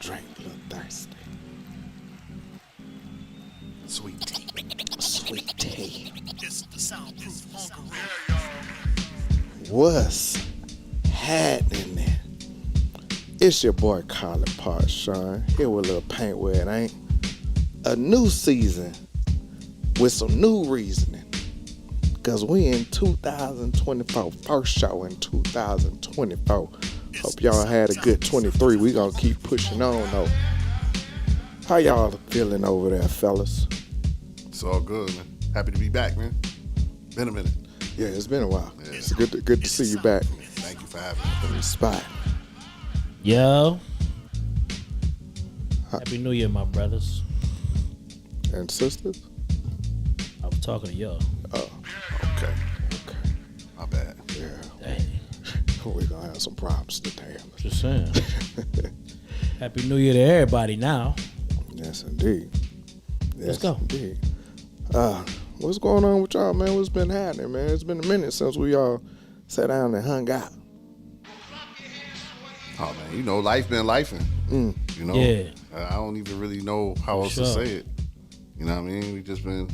drink, a little thirsty. Sweet tea. Sweet tea. It's the soundproof hunger. What's happening there? It's your boy Colin Park Sean, here with a little paint where it ain't. A new season with some new reasoning. Cause we in 2024, first show in 2024. Hope y'all had a good 23. We gonna keep pushing on though. How y'all feeling over there, fellas? It's all good, man. Happy to be back, man. Been a minute. Yeah, it's been a while. Yeah. It's good to see you back Thank you for having me. in the spot. Yo. Happy New Year, my brothers. And sisters? I was talking to y'all. Oh, Okay. okay. My bad. Yeah. Dang. We're gonna have some problems today. Just saying. Happy New Year to everybody now. Yes, indeed. Yes, Let's go. Indeed. What's going on with y'all, man? What's been happening, man? It's been a minute since we all sat down and hung out. Oh, man, you know, life been lifing. You know? Yeah. I don't even really know how else to say it. You know what I mean? We just been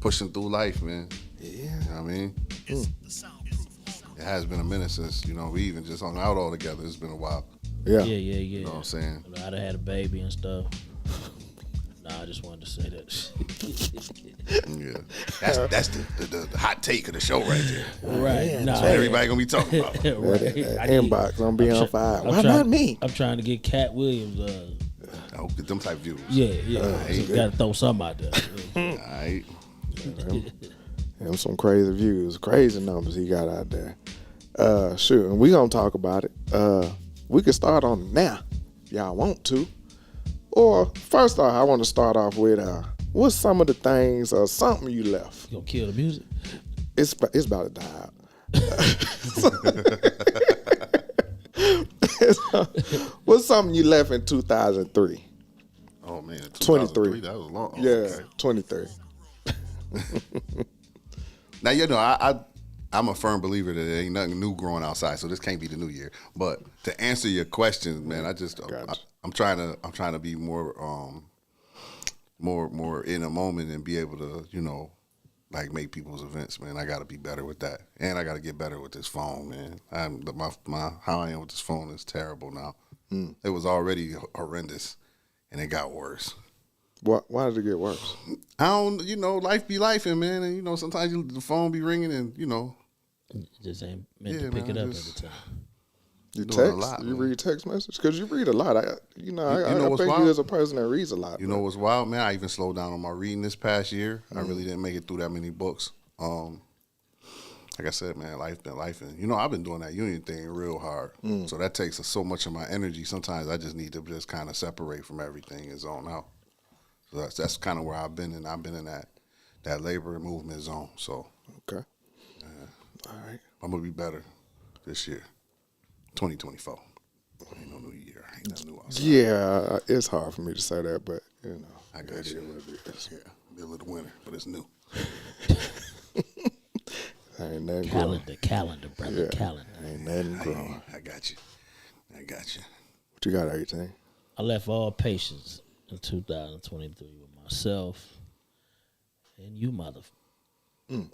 pushing through life, man. Yeah. You know what I mean? It's the soundproof hunger. It has been a minute since, you know, we even just hung out all together. It's been a while. Yeah. Yeah. You know what I'm saying? I done had a baby and stuff. Nah, I just wanted to say that. Yeah. That's the hot take of the show right there. Right. Yeah, Nah. That's what everybody gonna be talking about. Right. That I need- inbox gonna be on fire. Why I'm not me? I'm trying to get Katt Williams. I hope get them type views. Yeah. Hey. Got to throw something out there. All right. Them some crazy views, crazy numbers he got out there. Shoot, and we gonna talk about it. We can start on it now, if y'all want to. Or first off, I want to start off with what's some of the things or something you left? You gonna kill the music? It's about to die out. What's something you left in 2003? Oh man, 23. That was long. Oh, Yeah, okay. 23. Now you know I'm a firm believer that there ain't nothing new growing outside, so this can't be the new year. But to answer your question, man, Gotcha. I'm trying to be more in a moment and be able to, you know, like make people's events, man. I got to be better with that, and I got to get better with this phone, man. My how I am with this phone is terrible now. It was already horrendous, and it got worse. Why did it get worse? I don't, you know, life be lifing, man, and you know sometimes the phone be ringing, and you know. Just ain't meant Yeah, to pick man, it up just- every time. You Doing a text? lot, You man. read text message? Because you read a lot. I You know I what's think wild? you as a person that reads a lot. You know what's wild, man? I even slowed down on my reading this past year. I really didn't make it through that many books. Like I said, man, life been life, and you know I've been doing that union thing real hard. So that takes so much of my energy. Sometimes I just need to just kind of separate from everything and zone out. So that's kind of where I've been, and I've been in that labor movement zone. So Okay. All right. I'm gonna be better this year, 2024. Ain't no new year. Ain't no new outside. Yeah, it's hard for me to say that, but you know, I got it is you. what it is. Yeah, middle of the winter, but it's new. Ain't nothing growing. Calendar, brother, Yeah. calendar. Ain't nothing growing. I got you. What you got, 18? I left all patience in 2023 with myself and you, mother. Okay.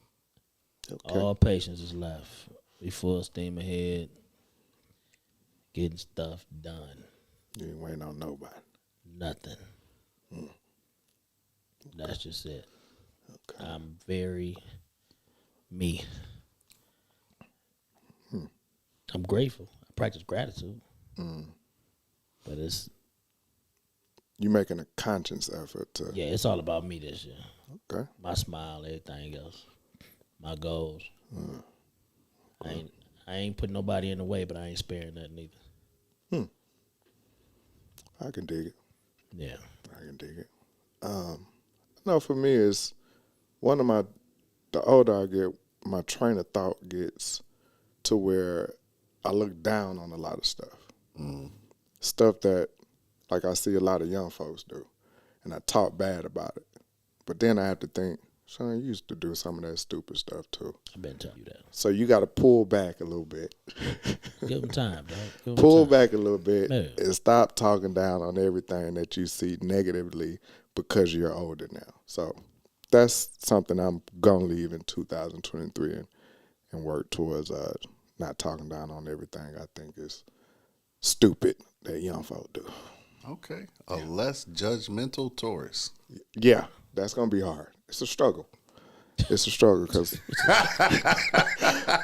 All patience is left. We full steam ahead, getting stuff done. You ain't waiting on nobody. Nothing. That's just it. Okay. I'm very me. I'm grateful. I practice gratitude. But it's, You making a conscious effort to. yeah, it's all about me this year. Okay. My smile, everything else. My goals. I ain't putting nobody in the way, but I ain't sparing nothing either. I can dig it. Yeah. I can dig it. No, for me, it's the older I get, my train of thought gets to where I look down on a lot of stuff. Stuff that, like I see a lot of young folks do, and I talk bad about it. But then I have to think, Sean, you used to do some of that stupid stuff too. I've been telling you that. So you got to pull back a little bit. Give them time, dog. Give 'em Pull time. back a little bit Yeah. and stop talking down on everything that you see negatively because you're older now. So that's something I'm going to leave in 2023 and work towards not talking down on everything I think is stupid that young folk do. Okay. A less judgmental Taurus. Yeah, that's going to be hard. It's a struggle. It's a struggle because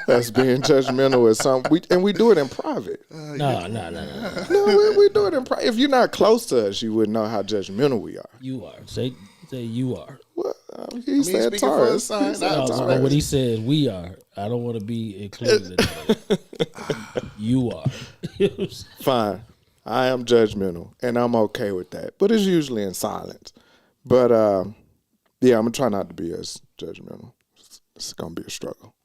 that's being judgmental is something. We do it in private. No. No, we do it in private. If you're not close to us, you wouldn't know how judgmental we are. You are. Say you are. Well, he said speaking for Taurus. a sign, He said not No, Taurus. but when he says we are, I don't want to be included in that. You are. Fine. I am judgmental, and I'm okay with that. But it's usually in silence. But, yeah, I'm going to try not to be as judgmental. It's going to be a struggle.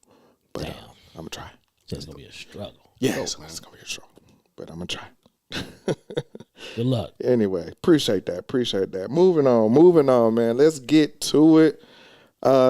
But Damn. I'm going to try. It's gonna be a struggle. Yeah, it's going to be a struggle. But I'm going to try. Good luck. Anyway, appreciate that. Moving on, man. Let's get to it.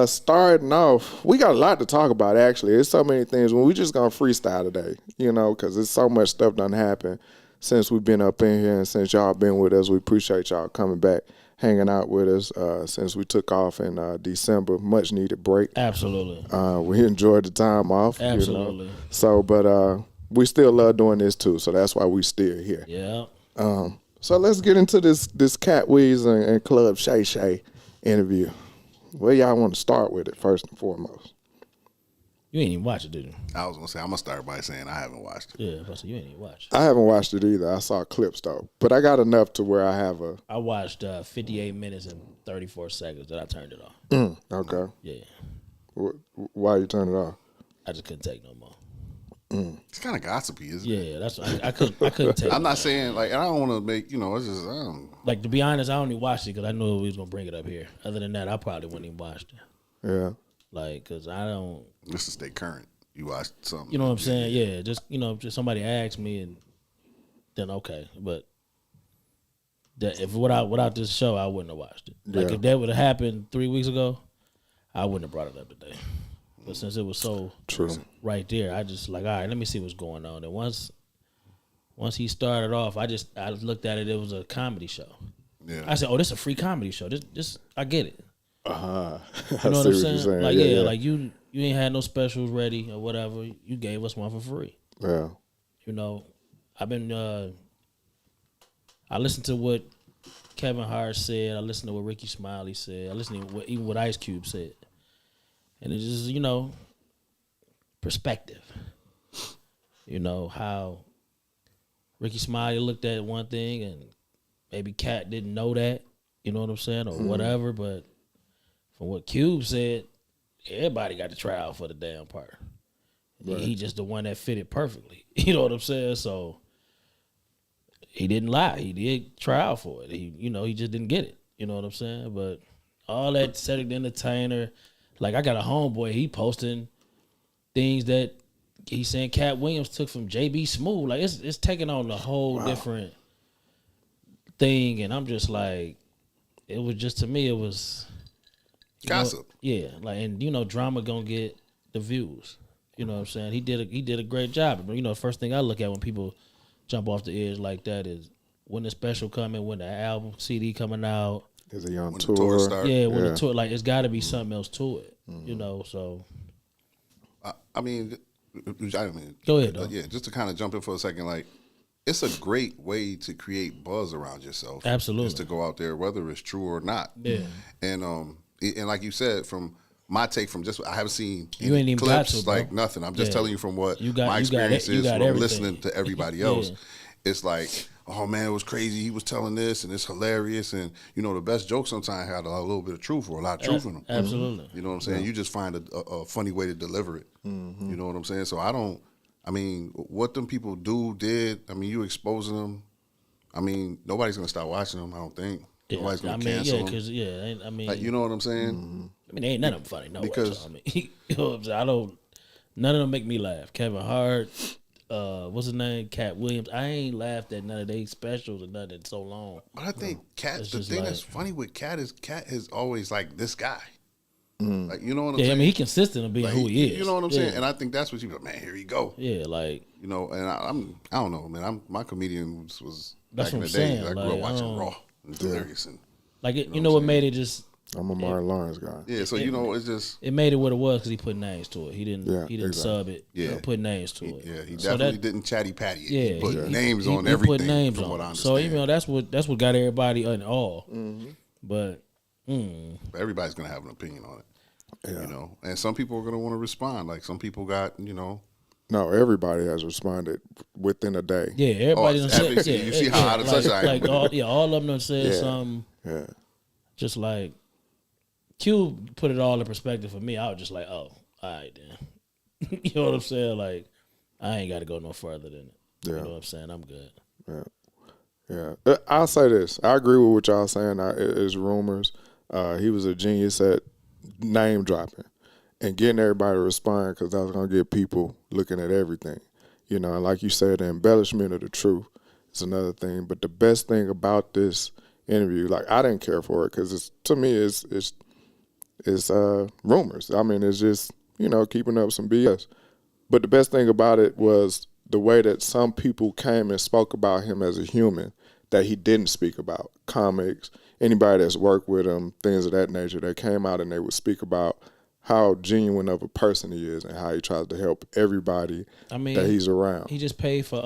Starting off, we got a lot to talk about, actually. There's so many things. When we just going to freestyle today, because there's so much stuff done happened since we've been up in here and since y'all been with us. We appreciate y'all coming back, hanging out with us since we took off in December. Much needed break. Absolutely. We enjoyed the time off. Absolutely. So, but we still love doing this too. So that's why we still here. Yeah. So let's get into this Katt Williams and Club Shay interview. Where y'all want to start with it first and foremost? You ain't even watch it, did you? I was going to say, I'm going to start by saying I haven't watched it. Yeah, but you ain't even watch it. I haven't watched it either. I saw clips though, but I got enough to where I have a. I watched 58 minutes and 34 seconds, then I turned it off. Okay. Yeah. Why you turn it off? I just couldn't take no more. It's kind of gossipy, isn't it? Yeah, that's I couldn't take. I'm it. not saying, like, and I don't want to make, it's just, I don't. Like, to be honest, I only watched it because I knew we was gonna bring it up here. Other than that, I probably wouldn't even watch it. Yeah. Like, cause I don't. Just to stay current. You watch something. You know what I'm saying? Yeah, just just somebody asked me, and then okay, but that if without this show, I wouldn't have watched it. Like Yeah. if that would have happened 3 weeks ago, I wouldn't have brought it up today. But since it was so True. right there, I just like, all right, let me see what's going on. And once he started off, I looked at it. It was a comedy show. Yeah. I said, oh, this is a free comedy show. This I get it. I You know see what I'm what you're saying? saying. Like Yeah. like you ain't had no specials ready or whatever. You gave us one for free. Yeah. I've been I listened to what Kevin Hart said. I listened to what Ricky Smiley said. I listened to even what Ice Cube said. And it's just, perspective. How Ricky Smiley looked at one thing and maybe Katt didn't know that, you know what I'm saying, or whatever. But from what Cube said, everybody got the trial for the damn part. Right. He just the one that fit it perfectly. You know what I'm saying? So he didn't lie. He did trial for it. He just didn't get it. You know what I'm saying? But all that Cedric the Entertainer, like I got a homeboy, he posting things that he's saying Katt Williams took from JB Smooth. Like it's taking on a whole different thing, and I'm just like, it was just, to me, it was Gossip. and drama gonna get the views. You know what I'm saying? He did a great job. But the first thing I look at when people jump off the edge like that is when the special coming, when the album CD coming out. Is he on When the tour? tour start. Yeah, when the tour, like it's got to be something else to it. So I mean, Go ahead, though. Yeah, just to kind of jump in for a second, like, it's a great way to create buzz around yourself. Absolutely. Is to go out there, whether it's true or not. Yeah. And like you said, from my take, from just I haven't seen You any ain't even got clips, to, bro. like nothing. I'm just Yeah. telling you from what You got- my you got it. experience You is got from everything. listening to everybody else. It's like, oh man, it was crazy. He was telling this, and it's hilarious. And the best jokes sometimes had a little bit of truth or a lot of truth in them. Absolutely. You know what I'm saying? You just find a funny way to deliver it. You know what I'm saying? So what them people did, you exposing them. Nobody's going to stop watching them, I don't think. Yeah. Nobody's going to cancel them. because Like, you know what I'm saying? they ain't none of them funny. No, Because- you know what I'm saying? None of them make me laugh. Kevin Hart, what's his name? Katt Williams. I ain't laughed at none of their specials or nothing in so long. But I think Katt, It's the just thing like- that's funny with Katt is Katt is always like this guy. Like, you know what I'm Yeah, saying? I mean, he consistent of being Like, who he is. You know what I'm Yeah. saying? And I think that's what you go, man, here you go. Yeah, like You know, and I don't know, man. My comedian was That's back in what the I'm day. saying, I grew up like, watching Raw and Delirious, and you know what made it just I'm a Martin Lawrence guy. yeah. So you know, it's just it made it what it was because he put names to it. He didn't exactly. sub it. Yeah. Put names to it. yeah. He So definitely that- didn't chatty patty it. Yeah, he put names he- on he everything. Put names from on what I it. understand. So you know that's what got everybody in awe. Mm-hmm. But Everybody's gonna have an opinion on it. Yeah. You know, and some people are gonna want to respond. Like some people got, you know, No, everybody has responded within a day. yeah, everybody done said. advocacy. Yeah, You see yeah, how out of touch I am like with it. all of them done said Yeah. something. Yeah. Just like Q put it all in perspective for me. I was just like, oh, all right then. You know what I'm saying? Like I ain't got to go no further than it. Yeah. You know what I'm saying? I'm good. Yeah. I'll say this. I agree with what y'all saying. It's rumors. He was a genius at name dropping and getting everybody to respond because that was going to get people looking at everything. You know, and like you said, the embellishment of the truth is another thing. But the best thing about this interview, like I didn't care for it because to me it's rumors. I mean, it's just, you know, keeping up some BS. But the best thing about it was the way that some people came and spoke about him as a human that he didn't speak about. Comics, anybody that's worked with him, things of that nature, they came out and they would speak about how genuine of a person he is and how he tries to help everybody that he's around. He just paid for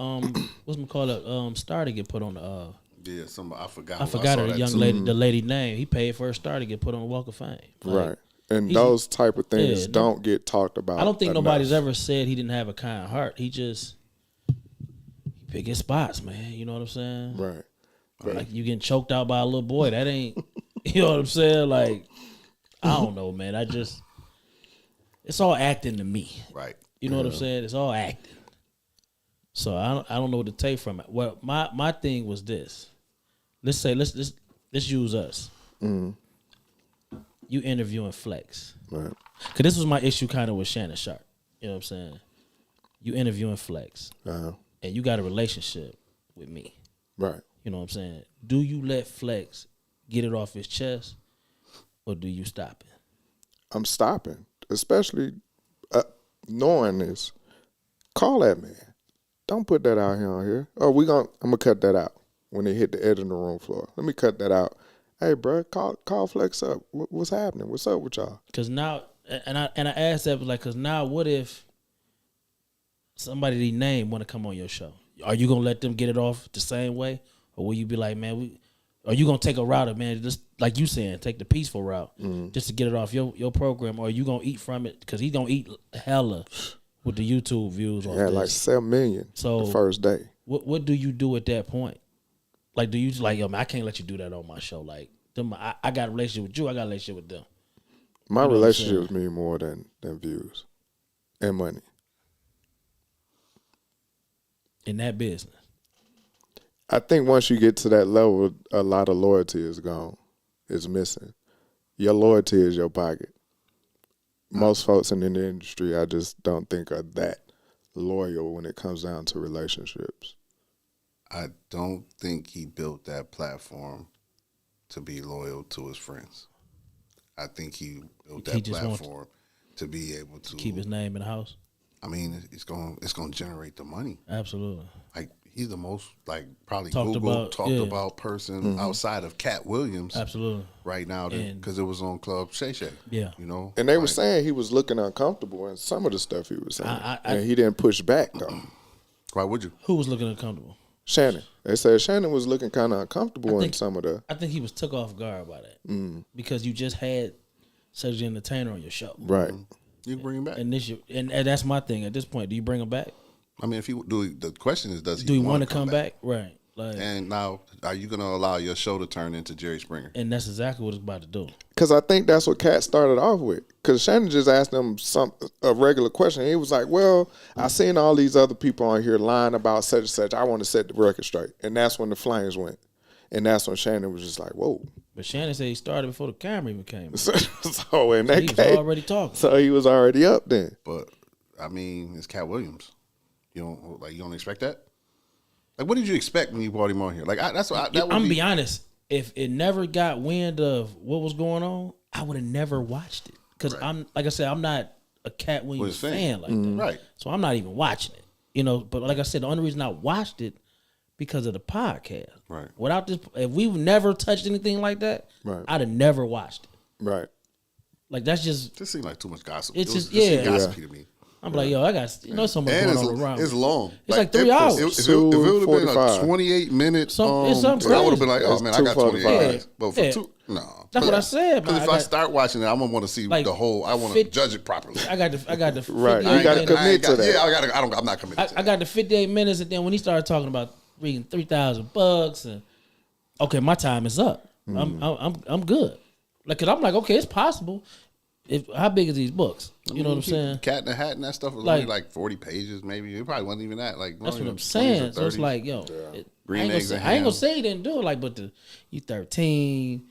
what's it called star to get put on the yeah. I forgot. I forgot her saw the that young too. lady, the lady name. He paid for her star to get put on the Walk of Fame. Like, Right. And he's- those type of things yeah, don't get talked about. I don't think enough. nobody's ever said he didn't have a kind heart. He pick his spots, man. You know what I'm saying? Right. Like you getting choked out by a little boy. That ain't you know what I'm saying? Like, I don't know, man. It's all acting to me. Right. You know what I'm saying? It's all acting. So I don't know what to take from it. Well, my thing was this. Let's use us. You interviewing Flex. Right. Cause this was my issue kind of with Shannon Sharp. You know what I'm saying? You interviewing Flex. Uh-huh. And you got a relationship with me. Right. You know what I'm saying? Do you let Flex get it off his chest or do you stop it? I'm stopping, especially knowing this. Call that man. Don't put that out here on here. Oh, I'm gonna cut that out when they hit the editing room floor. Let me cut that out. Hey, bro, call Flex up. What's happening? What's up with y'all? Cause now, and I asked that, like, cause now, what if somebody they name want to come on your show? Are you gonna let them get it off the same way, or will you be like, man, are you gonna take a route of, man, just like you saying, take the peaceful route just to get it off your program, or are you gonna eat from it? Cause he's gonna eat hella with the YouTube views on He had this. like 7 million So the first day. What do you do at that point? Like, do you just like, yo, man, I can't let you do that on my show. Like, them, I got a relationship with you. I got a relationship with them. My You know what I'm relationships mean more than views and money. In that business. I think once you get to that level, a lot of loyalty is gone. It's missing. Your loyalty is your pocket. Most folks in the industry, I just don't think are that loyal when it comes down to relationships. I don't think he built that platform to be loyal to his friends. I think he built He that just wants platform to be able to Keep his name in the house. I mean, it's going to generate the money. Absolutely. Like he's the most Talked Google about, yeah. about person outside of Katt Williams Absolutely. right now And- because it was on Club Shay. Yeah. You know, And they were like, saying he was looking uncomfortable in some of the stuff he was saying. I- And he didn't push back, though. why would you? Who was looking uncomfortable? Shannon. They said Shannon was looking kind of uncomfortable think- in some of the... I think he was took off guard by that. Because you just had such an entertainer on your show. Right. You can bring him back. And that's my thing at this point. Do you bring him back? I mean, if he do, the question is, does he Do you want wanna to come back? Right. Like, And now, are you going to allow your show to turn into Jerry Springer? and that's exactly what it's about to do. Because I think that's what Katt started off with. Because Shannon just asked him a regular question. He was like, well, I seen all these other people on here lying about such and such. I want to set the record straight. And that's when the flames went. And that's when Shannon was just like, whoa. But Shannon said he started before the camera even came. So in that He was case, already talking. so he was already up then. But I mean, it's Katt Williams. You don't expect that. Like, what did you expect when you brought him on here? Like, that's what that I'm would gonna be honest. If it never got wind of what was going on, I would have never watched it. because I'm like I said, I'm not a Katt Williams fan like that. Right. So I'm not even watching it. You know, but like I said, the only reason I watched it because of the podcast. Right. Without this, if we've never touched anything like that, Right. I'd have never watched it. Right. Like that's just. Just seemed like too much gossip. It's It was- just- it seemed yeah. gossipy to me. I'm like, yo, I got so much And going on around. it's long. It's like 3 hours. If it would have been a 2:45. 28-minute, It's something I would have been crazy. like, oh It's man, I got 28 2:45. minutes. But for Yeah. no. That's what I said, Because man. if I I got- start watching it, I'm gonna want to see Like, the whole. I want to 50 judge it properly. I got the Right. 58 You gotta minutes. commit to that. Yeah, I gotta. I'm not committed. to I got the 58 minutes, and then when he started talking about reading $3,000 and okay, my time is up. I'm good. Like, cause I'm like, okay, it's possible. How big is these books? You know what I'm saying? Cat in the Hat and that stuff was Like- only like 40 pages, maybe. It probably wasn't even that. Like That's only what I'm 20s or saying. So it's 30s. like, yo, Green I ain't eggs gonna and say, I ain't gonna ham. say he didn't do it. Like, but you 13,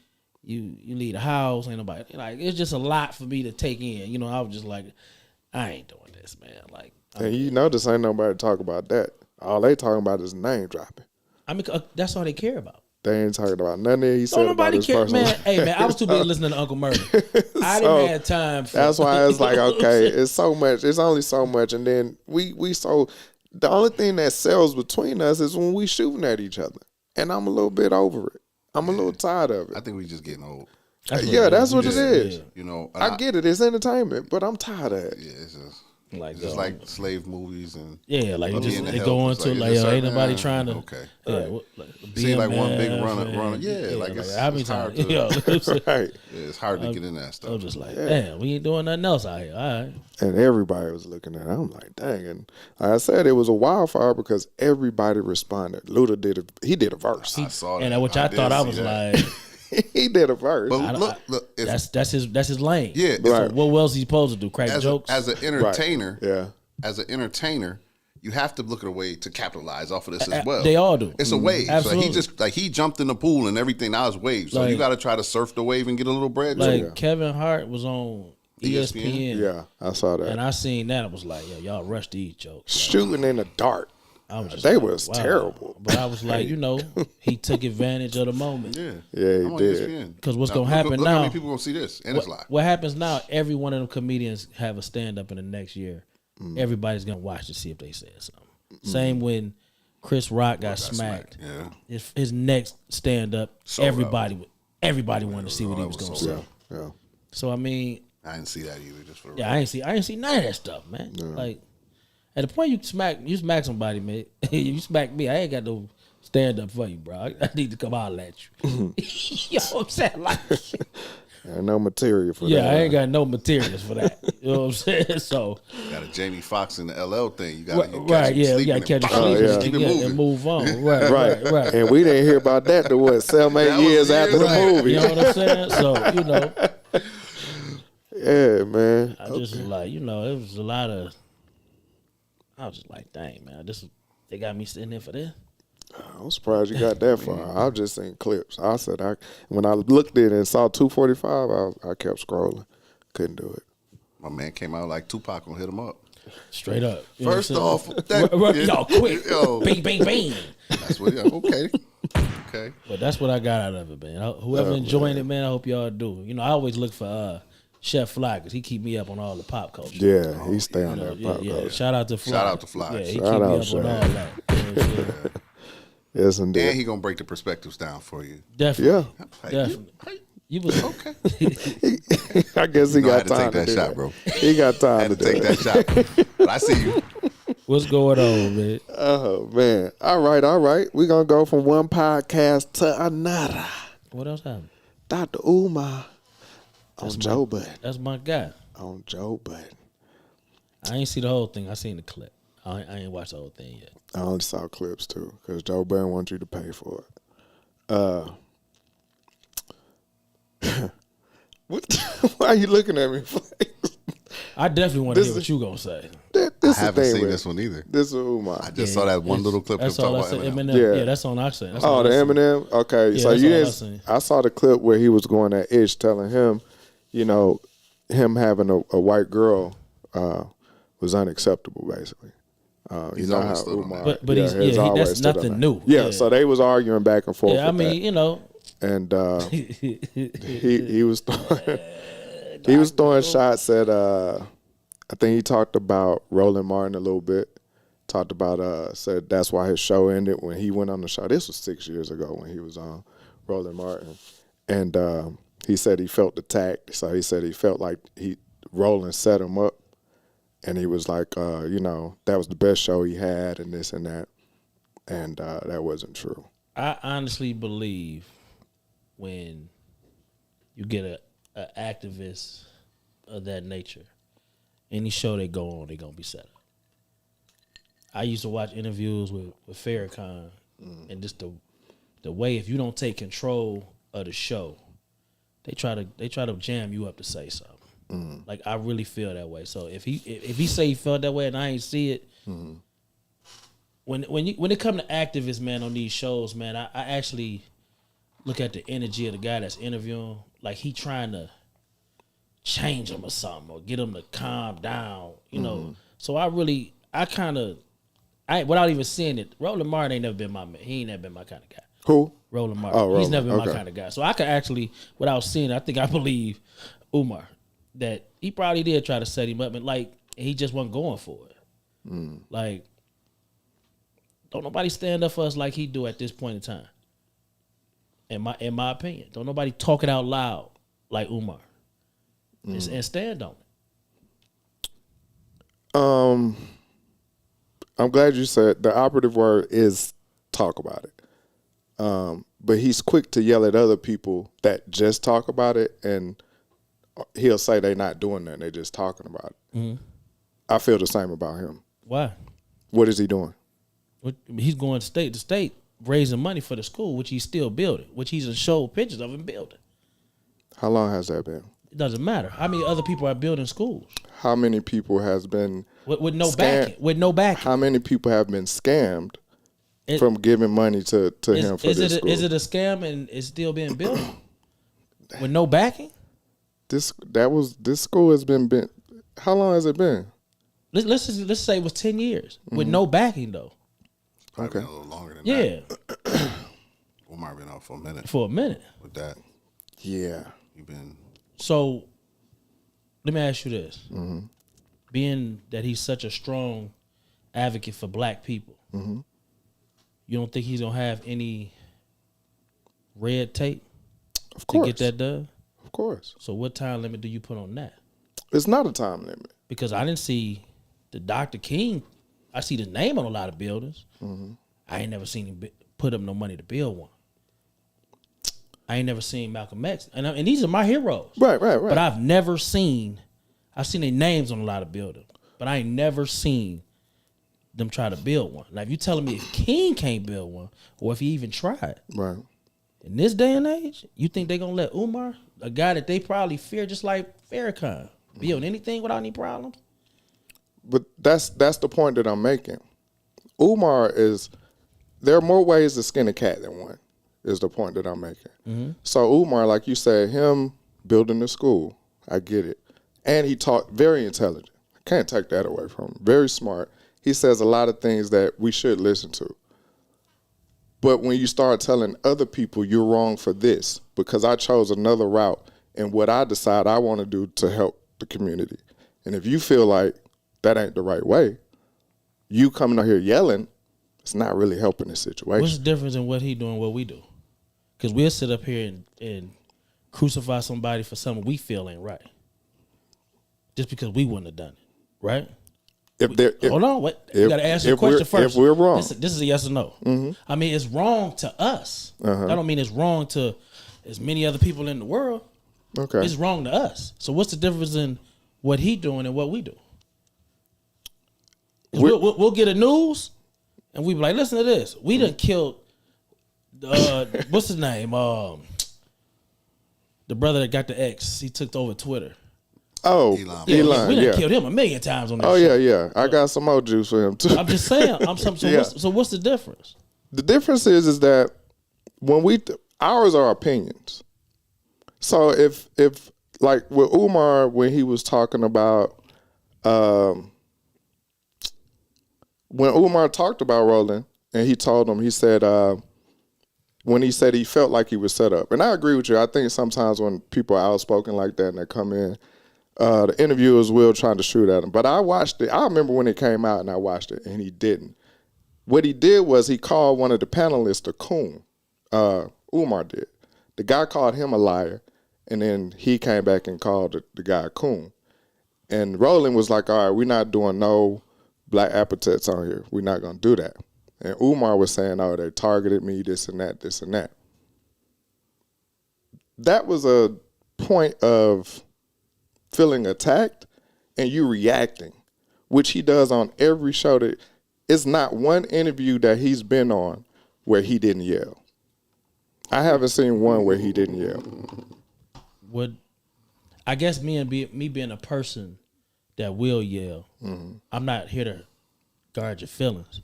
you leave the house, ain't nobody. Like, it's just a lot for me to take in. You know, I was just like, I ain't doing this, man. Like, And you know this ain't nobody talk about that. All they talking about is name dropping. I mean, that's all they care about. They ain't talking about nothing that he said Don't about nobody his care, personal man. Hey, man, I was too busy listening to Uncle Murder. I So, didn't have time for. That's why it's like, okay, it's so much. It's only so much. And then we so the only thing that sells between us is when we shooting at each other. And I'm a little bit over it. I'm a little tired of I it. think we just getting old. That's what it is. You know, I get it. It's entertainment, but I'm tired of it. Yeah, it's just Like, it's just like slave movies and like Being just in the they health, go it's into like, like, it's yo, ain't certain- nobody trying to. okay. Yeah, like, Seem like one big BMF runner. and- Yeah, like it's how many it's hard times? to. Yo, Right. Yeah, it's hard to get in that I'm stuff. just like, damn, we ain't doing nothing else out here. All right. And everybody was looking at it. I'm like, dang. And like I said, it was a wildfire because everybody responded. Luda he did a verse. I saw that. And which I did thought I see was that. like, He did a verse. But look, if, that's his lane. yeah, if- Right. What else he supposed to do? Crack as jokes? as an entertainer, Yeah. as an entertainer, you have to look at a way to capitalize off of this as well. They all do. It's a wave. Absolutely. So he just he jumped in the pool and everything. Now it's wave. So you Like- got to try to surf the wave and get a little bread. like too. Kevin Hart was on ESPN. Yeah, I saw that. And I seen that. I was like, yo, y'all rush these jokes. Shooting in the dark. I was just They like, was wow. terrible. But I was like, he took advantage of the moment. Yeah, Yeah, he I'm on did. ESPN. 'Cause what's Now, gonna happen look now- How many people gonna see this? And it's live. What happens now, every one of them comedians have a stand up in the next year. Everybody's going to watch to see if they said something. Same when Chris Rock got smacked. Yeah. His next stand up, Sold everybody wanted to see what he was going to say. Yeah. So, I mean, I didn't see that either. Just for the yeah, I ain't see none of that stuff, man. Like, at the point you smack somebody, man, you smack me, I ain't got no stand up for you, bro. I need to come holler at you. You know what I'm saying? Like, And no material for that. yeah, I ain't got no materials for that. You know what I'm saying? So, got a Jamie Foxx in the LL thing. You got right, yeah, we got to catch a sleep sleep yeah. keep it and moving. move on. Right, Right. right. And we didn't hear about that to what, 7, 8 That was years after the years movie. You know what I'm saying? So, Yeah, man. I just was like, it was a lot of. I was just like, dang, man, they got me sitting there for this. I'm surprised you got that far. I've just seen clips. I said, when I looked at it and saw 245, I kept scrolling. Couldn't do it. My man came out like Tupac gonna hit him up. Straight up. You know First what I'm off, saying? that, Yo, quick. Yo. Bing, bing, bing. That's what. Yeah, okay. But that's what I got out of it, man. Whoever enjoying it, man, I hope y'all do. I always look for Chef Fly because he keep me up on all the pop culture. Yeah, he stay on that pop Yeah. culture. Shout out to Fly. Shout out to Fly. Yeah, he Shout keep me out, up Shay. on all that. You know what I'm saying? Yes, And indeed. he gonna break the perspectives down for you. Definitely. Yeah. Definitely. You was Okay. I guess he No, I had got to time take that do shot, that. bro. He got time Had to to do take that. that shot. But I see you. What's going on, man? Oh, man. All right. We're going to go from one podcast to another. What else happened? Dr. Umar on Joe Budden. That's my guy. On Joe Budden. I ain't see the whole thing. I seen the clip. I ain't watched the whole thing yet. I only saw clips, too, because Joe Budden wants you to pay for it. What? Why are you looking at me? I definitely want to This hear what is- you gonna say. This I haven't seen this one either. This is Umar. I just saw that one little clip of him That's all I talking said. about Eminem. Eminem. Yeah. That's on I said. That's Oh, all the I said. Eminem? Okay. Yeah, So that's you all I didn't. seen. I saw the clip where he was going at Ish telling him, him having a white girl was unacceptable, basically. He's you know always how stood on Umar. that. But he's- has always that's stood on nothing that. new. Yeah, Yeah. so they was arguing back and forth. Yeah, I with mean, that. And he was throwing. He was throwing shots at. I think he talked about Roland Martin a little bit. Talked about said that's why his show ended when he went on the show. This was 6 years ago when he was on Roland Martin, and he said he felt attacked. So he said he felt like Roland set him up, and he was like, that was the best show he had, and this and that, and that wasn't true. I honestly believe when you get a activist of that nature, any show they go on, they're gonna be set up. I used to watch interviews with Farrakhan, and just the way if you don't take control of the show, they try to jam you up to say something. Like I really feel that way. So if he say he felt that way and I ain't see it, when it come to activists, man, on these shows, man, I actually look at the energy of the guy that's interviewing, like he trying to change him or something or get him to calm down, you know. So without even seeing it, Roland Martin ain't never been my man. He ain't never been my kind of guy. Who? Roland Martin. Oh, He's never been my okay. kind of guy. So I could actually, without seeing it, I believe Umar that he probably did try to set him up, and like he just wasn't going for it. Like, don't nobody stand up for us like he do at this point in time. In my opinion, don't nobody talk it out loud like Umar, and stand on it. I'm glad you said the operative word is talk about it. But he's quick to yell at other people that just talk about it, and he'll say they're not doing that. They're just talking about it. I feel the same about him. Why? What is he doing? He's going state to state, raising money for the school, which he's still building, which he's showed pictures of him building. How long has that been? It doesn't matter. How many other people are building schools? How many people has been with no scam- backing? With no backing. How many people have been scammed from giving money to him for this school? Is it a scam and it's still being built with no backing? This school has been. How long has it been? Let's say it was 10 years with no backing though. Probably been a little longer than Yeah, that. Umar been out for a minute. for a minute. With that, Yeah. you been. So let me ask you this: being that he's such a strong advocate for black people, you don't think he's gonna have any red tape Of to course. get that done? Of course. So what time limit do you put on that? It's not a time limit. Because I didn't see the Dr. King. I see the name on a lot of buildings. I ain't never seen him put up no money to build one. I ain't never seen Malcolm X, and these are my heroes. Right. But I've seen their names on a lot of buildings, but I ain't never seen them try to build one. Now, if you telling me if King can't build one, or if he even tried, Right. in this day and age, you think they gonna let Umar, a guy that they probably fear just like Farrakhan, build anything without any problems? But that's the point that I'm making. Umar there are more ways to skin a cat than one, is the point that I'm making. So Umar, like you said, him building the school, I get it. And he taught very intelligent. I can't take that away from him. Very smart. He says a lot of things that we should listen to. But when you start telling other people you're wrong for this, because I chose another route and what I decide I want to do to help the community. And if you feel like that ain't the right way, you coming out here yelling, it's not really helping the situation. What's the difference in what he doing and what we do? Because we'll sit up here and crucify somebody for something we feel ain't right. Just because we wouldn't have done it, right? Hold on, wait. You got to answer the question first. If we're wrong. This is a yes or no. I mean, it's wrong to us. That don't mean it's wrong to as many other people in the world. Okay. It's wrong to us. So what's the difference in what he doing and what we do? 'Cause we'll get a news and we be like, listen to this. We done killed, what's his name? The brother that got the X. He took over Twitter. Oh, Elon, we done yeah. killed him a million times on this Oh, show. yeah. I got some more juice for him, too. I'm just saying. Yeah. So what's the difference? The difference is that when ours are opinions. So if like with Umar, when he was talking about, when Umar talked about Roland and he told him, he said, when he said he felt like he was set up. And I agree with you. I think sometimes when people are outspoken like that and they come in The interviewers will trying to shoot at him. But I watched it. I remember when it came out and I watched it, and he didn't. What he did was he called one of the panelists a coon. Umar did. The guy called him a liar, and then he came back and called the guy a coon. And Roland was like, all right, we're not doing no black epithets on here. We're not going to do that. And Umar was saying, oh, they targeted me, this and that, this and that. That was a point of feeling attacked and you reacting, which he does on every show. That it's not one interview that he's been on where he didn't yell. I haven't seen one where he didn't yell. I guess me being a person that will yell, I'm not here to guard your feelings.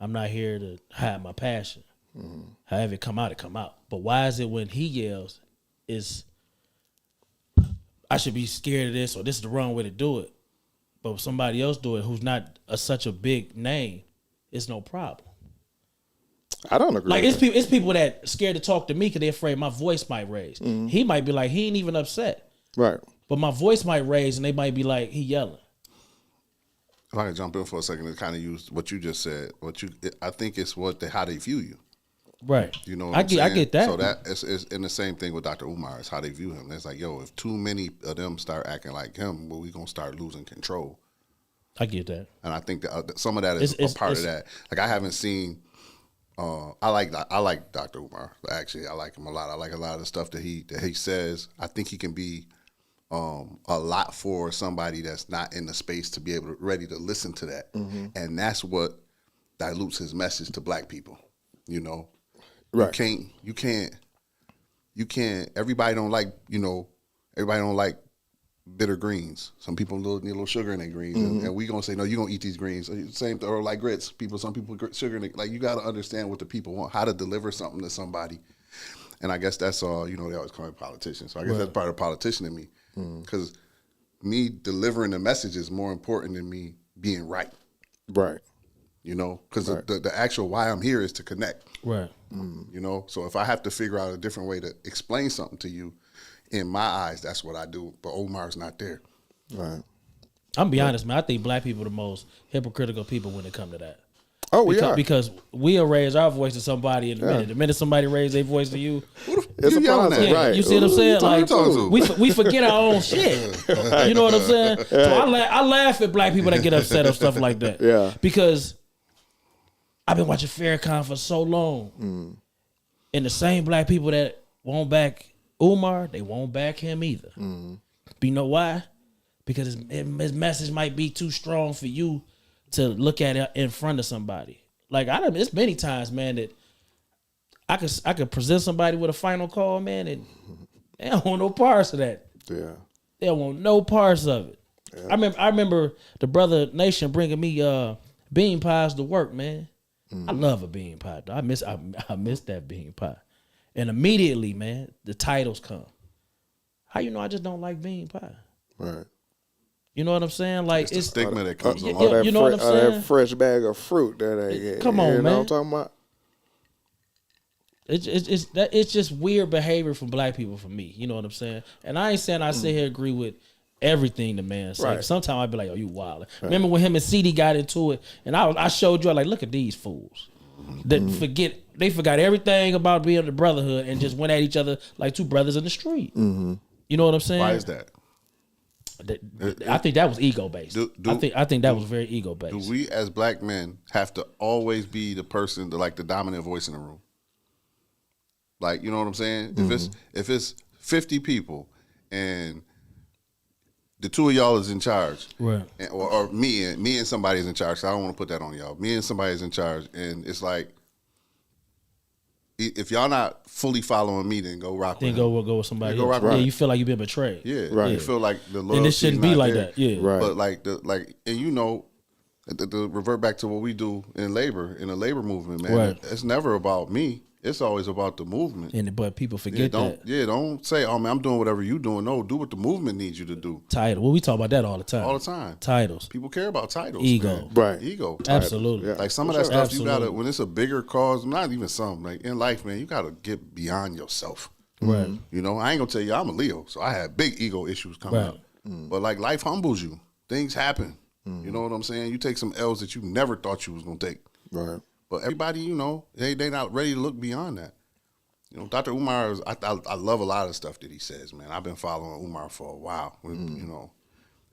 I'm not here to hide my passion. However it come out, it come out. But why is it when he yells, is I should be scared of this or this is the wrong way to do it? But if somebody else do it who's not such a big name, it's no problem. I don't agree. Like it's people that scared to talk to me because they're afraid my voice might raise. He might be like, he ain't even upset. Right. But my voice might raise and they might be like, he yelling. If I can jump in for a second to kind of use what you just said, I think it's how they view you. Right. You know what I'm saying? I get that. So that is in the same thing with Dr. Umar. It's how they view him. It's like, yo, if too many of them start acting like him, well, we going to start losing control. I get that. And I think that some of that is a part of that. Like, I haven't seen, I like Dr. Umar. Actually, I like him a lot. I like a lot of the stuff that he says. I think he can be a lot for somebody that's not in the space to be ready to listen to that. And that's what dilutes his message to black people, you know? Right. You can't, everybody don't like, everybody don't like bitter greens. Some people need a little sugar in their greens. And we gonna say, no, you gonna eat these greens. Same, or like grits. Some people sugar in it. Like, you gotta understand what the people want, how to deliver something to somebody. And I guess that's all, they always call me politicians. So I guess that's part of politician in me. Because me delivering the message is more important than me being right. Right. Because the actual why I'm here is to connect. Right. So if I have to figure out a different way to explain something to you, in my eyes, that's what I do. But Omar's not there. Right. I'm gonna be honest, man. I think black people are the most hypocritical people when it comes to that. Oh, we are. Because we'll raise our voice to somebody in a minute. The minute somebody raises their voice to you, it's a problem, yeah, right? You see what I'm saying? Like, we forget our own shit. You know what I'm saying? So I laugh at black people that get upset or stuff like that. Yeah. Because I've been watching Farrakhan for so long, and the same black people that won't back Umar, they won't back him either. But you know why? Because his message might be too strong for you to look at it in front of somebody. Like, it's many times, man, that I could present somebody with a final call, man, and they don't want no parts of that. Yeah. They don't want no parts of it. Yeah. I remember the brother Nation bringing me bean pies to work, man. I love a bean pie. I miss that bean pie. And immediately, man, the titles come. How you know I just don't like bean pie? Right. You know what I'm saying? Like, it's the stigma that comes along. That you know what I'm saying? That fresh bag of fruit that they get. Come on, you man. know what I'm talking about? It's just weird behavior from black people for me. You know what I'm saying? And I ain't saying I sit here agree with everything the man said. Right. Sometimes I'd be like, "Oh, you wild." Right. Remember when him and CD got into it, and I showed you, like, look at these fools that they forgot everything about being the brotherhood and just went at each other like two brothers in the street. You know what I'm saying? Why is that? I think that was ego based. I think that was very ego based. Do we as black men have to always be the person, the dominant voice in the room? Like, you know what I'm saying? If it's 50 people and the two of y'all is in charge, right? Or me and somebody is in charge. So I don't want to put that on y'all. Me and somebody is in charge, and it's like, if y'all not fully following me, then go rock with him. Go with somebody else. Yeah, you feel like you've been betrayed. Yeah, right. You feel like the loyalty, and it shouldn't be like there. that. Yeah, right. But and to revert back to what we do in the labor movement, man. Right. It's never about me. It's always about the movement. But people forget that. Yeah, don't say, "Oh man, I'm doing whatever you doing." No, do what the movement needs you to do. Title. Well, we talk about that all the time. All the time. Titles. People care about titles. Ego. Man. Right. Ego. Absolutely. Yeah. Like some of that stuff, Absolutely. you gotta, when it's a bigger cause, not even some, like in life, man, you gotta get beyond yourself. Right. You know, I ain't gonna tell you I'm a Leo, so I had big ego issues coming up. But like life humbles you. Things happen. You know what I'm saying? You take some L's that you never thought you was gonna take. Right. But everybody, you know, they not ready to look beyond that. You know, Dr. Umar, I love a lot of stuff that he says, man. I've been following Umar for a while, you know.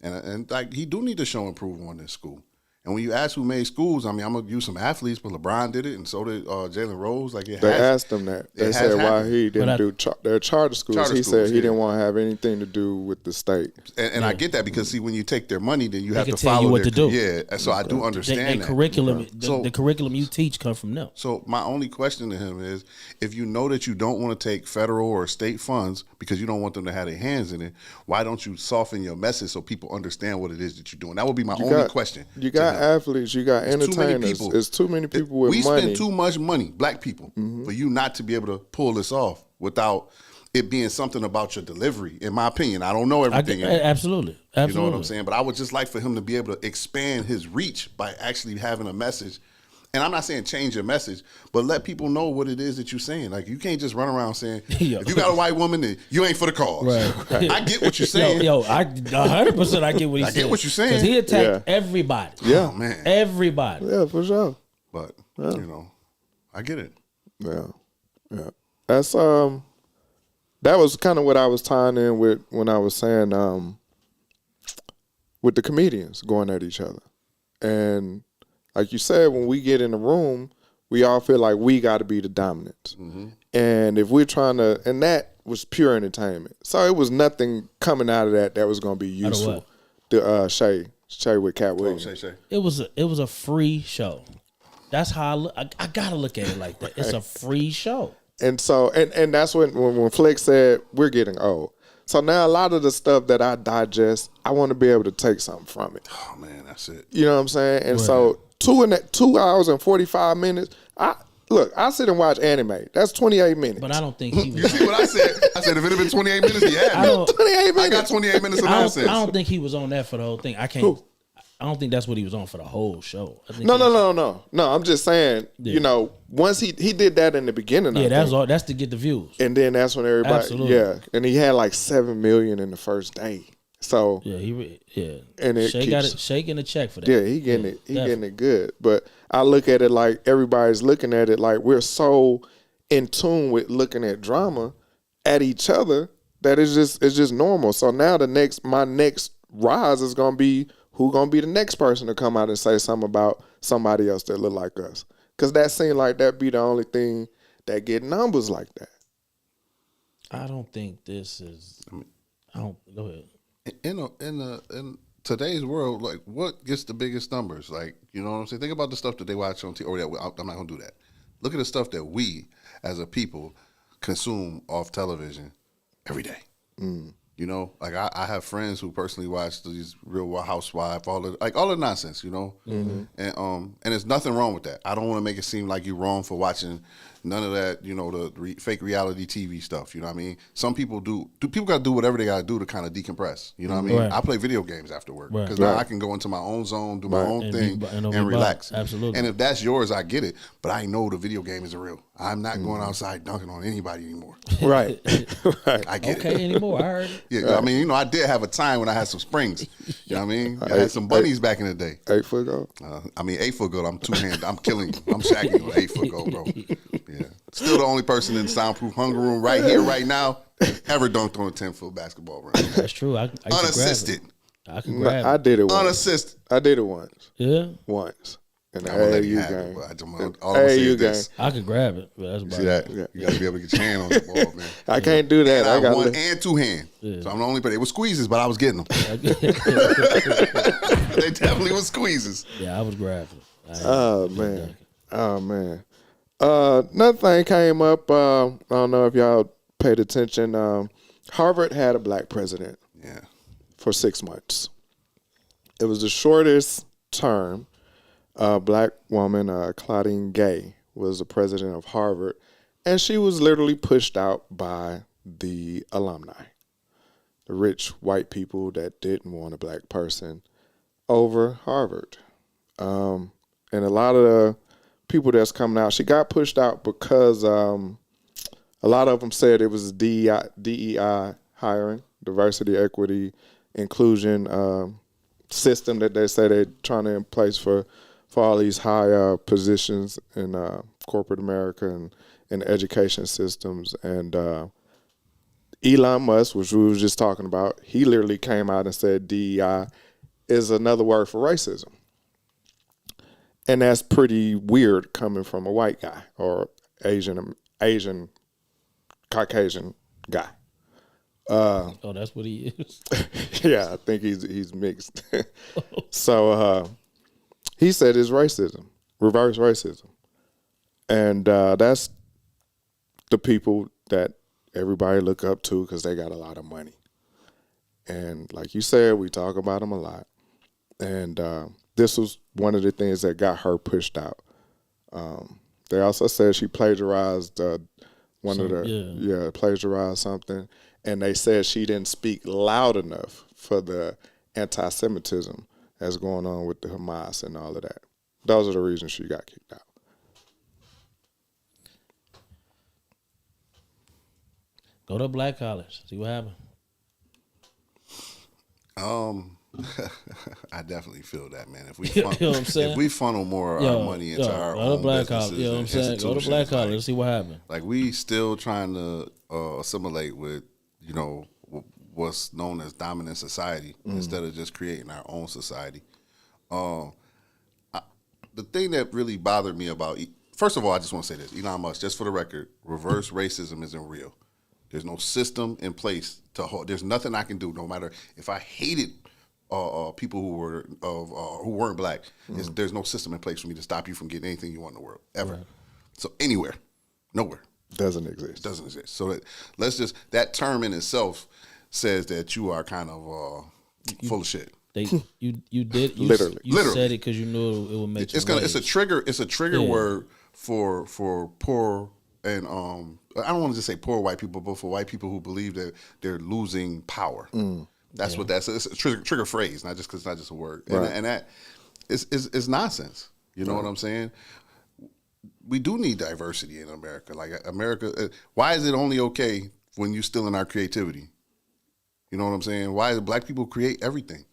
And like, he do need to show improvement in school. And when you ask who made schools, I mean, I'm going to use some athletes, but LeBron did it, and so did Jalen Rose. Like, They asked him that. They said why he didn't do their charter schools. He said he didn't want to have anything to do with the state. And I get that because, see, when you take their money, then you have to tell follow you what their, to do. Yeah, so I do understand that. Curriculum, the curriculum you teach come from them. So my only question to him is, if you know that you don't want to take federal or state funds because you don't want them to have their hands in it, why don't you soften your message so people understand what it is that you're doing? That would be my only question. You got athletes, you got entertainers. It's too many people with money. We spend too much money, black people, for you not to be able to pull this off without it being something about your delivery. In my opinion, I don't know everything. Absolutely. You know what I'm saying? But I would just like for him to be able to expand his reach by actually having a message. And I'm not saying change your message, but let people know what it is that you're saying. Like, you can't just run around saying, if you got a white woman, then you ain't for the cause. Right. I get what you're saying. I 100% I get what he's saying. I get what you're saying. Because he attacked everybody. Yeah. Oh, man. Everybody. Yeah, for sure. But, you know, I get it. Yeah. Yeah. That's that was kind of what I was tying in with when I was saying with the comedians going at each other. And like you said, when we get in the room, we all feel like we got to be the dominant. And if we're trying to, and that was pure entertainment. So it was nothing coming out of that was going to be useful. The Shay with Katt Williams. Shay. It was a free show. That's how I gotta look at it like that. It's a free show. And so, and that's when Flex said, we're getting old. So now a lot of the stuff that I digest, I want to be able to take something from it. Oh, man, that's it. You know what I'm saying? And so 2 hours and 45 minutes, I sit and watch anime. That's 28 minutes. But I don't think he was. You see what I said? I said if it had been 28 minutes, yeah. 28 minutes. I got 28 minutes of nonsense. I don't think he was on that for the whole thing. I don't think that's what he was on for the whole show. I think No. I'm just saying, you know, once he did that in the beginning. Yeah, that's to get the views. And then that's when everybody, Absolutely. and he had like 7 million in the first day. So and Shay getting a check for that. Yeah, he getting it. He getting it good. But I look at it like everybody's looking at it like we're so in tune with looking at drama at each other that it's just normal. So now my next rise is gonna be who gonna be the next person to come out and say something about somebody else that look like us. Cause that seemed like that be the only thing that get numbers like that. I don't think this is. Go ahead. In today's world, like, what gets the biggest numbers? Like, you know what I'm saying? Think about the stuff that they watch on TV. Or I'm not gonna do that. Look at the stuff that we, as a people, consume off television every day. You know, like I have friends who personally watch these Real Housewives, all the nonsense, you know, and there's nothing wrong with that. I don't want to make it seem like you're wrong for watching none of that, you know, the fake reality TV stuff. You know what I mean? Some people do. People got to do whatever they got to do to kind of decompress. You know what I mean? Right. I play video games after work because Right. now I can go into my own zone, do my own And thing, and relax. Absolutely. And if that's yours, I get it. But I know the video game is real. I'm not going outside dunking on anybody anymore. Right. Right. I get it. Okay, anymore. I heard it. Yeah, I mean, you know, I did have a time when I had some springs. You know what I mean? I had some bunnies back in the day. 8 foot goal. 8 foot goal. I'm two-handed. I'm killing you. I'm shacking you. 8 foot goal, bro. Yeah. Still the only person in the soundproof hunger room right here, right now, ever dunked on a 10-foot basketball ring. That's true. I Unassisted. I can grab I it. did it once. Unassisted. I did it once. Yeah, Once. In the I'm gonna let you AAU have it, game. but all I'm gonna say AAU is this. I could grab it. But that's about See that? You gotta be able to get your hand on the ball, man. I can't do that. And I I got one and two hand. Yeah. So I'm the only player. It was squeezes, but I was getting them. They definitely was squeezes. Yeah, I was grabbing. Oh man. Another thing came up. I don't know if y'all paid attention. Harvard had a black president Yeah. for 6 months. It was the shortest term. Black woman, Claudine Gay, was the president of Harvard, and she was literally pushed out by the alumni, the rich white people that didn't want a black person over Harvard. And a lot of the people that's coming out, she got pushed out because a lot of them said it was DEI hiring, diversity, equity, inclusion system that they say they're trying to in place for all these high positions in corporate America and in education systems. And Elon Musk, which we were just talking about, he literally came out and said DEI is another word for racism. And that's pretty weird coming from a white guy or Asian Caucasian guy. Oh, that's what he is. Yeah, I think he's mixed. So he said it's racism, reverse racism. And that's the people that everybody look up to because they got a lot of money. And like you said, we talk about them a lot. And this was one of the things that got her pushed out. They also said she plagiarized plagiarized something. And they said she didn't speak loud enough for the anti-Semitism that's going on with the Hamas and all of that. Those are the reasons she got kicked out. Go to black college. See what happens. I definitely feel that, man. If we You know what I'm saying? if we funnel more of our money into our go to own black businesses, college. You know what I'm and saying? Go to institutions, black college. like- Let's see what happens. Like we still trying to assimilate with, what's known as dominant society instead of just creating our own society. The thing that really bothered me about, first of all, I just want to say this: Elon Musk, just for the record, reverse racism isn't real. There's no system in place to hold. There's nothing I can do, no matter if I hated people who weren't black. There's no system in place for me to stop you from getting anything you want in the world ever. Right. So anywhere, nowhere. Doesn't exist. Doesn't exist. So that term in itself says that you are kind of full of shit. You Literally. said it because you knew it would make you rage. It's a trigger. It's a trigger word for poor and I don't want to just say poor white people, but for white people who believe that they're losing power. That's what that's. It's a trigger phrase, not just because it's not just a word. Right. And that is nonsense. You know what I'm saying? We do need diversity in America. Like America, why is it only okay when you still in our creativity? You know what I'm saying? Why do black people create everything?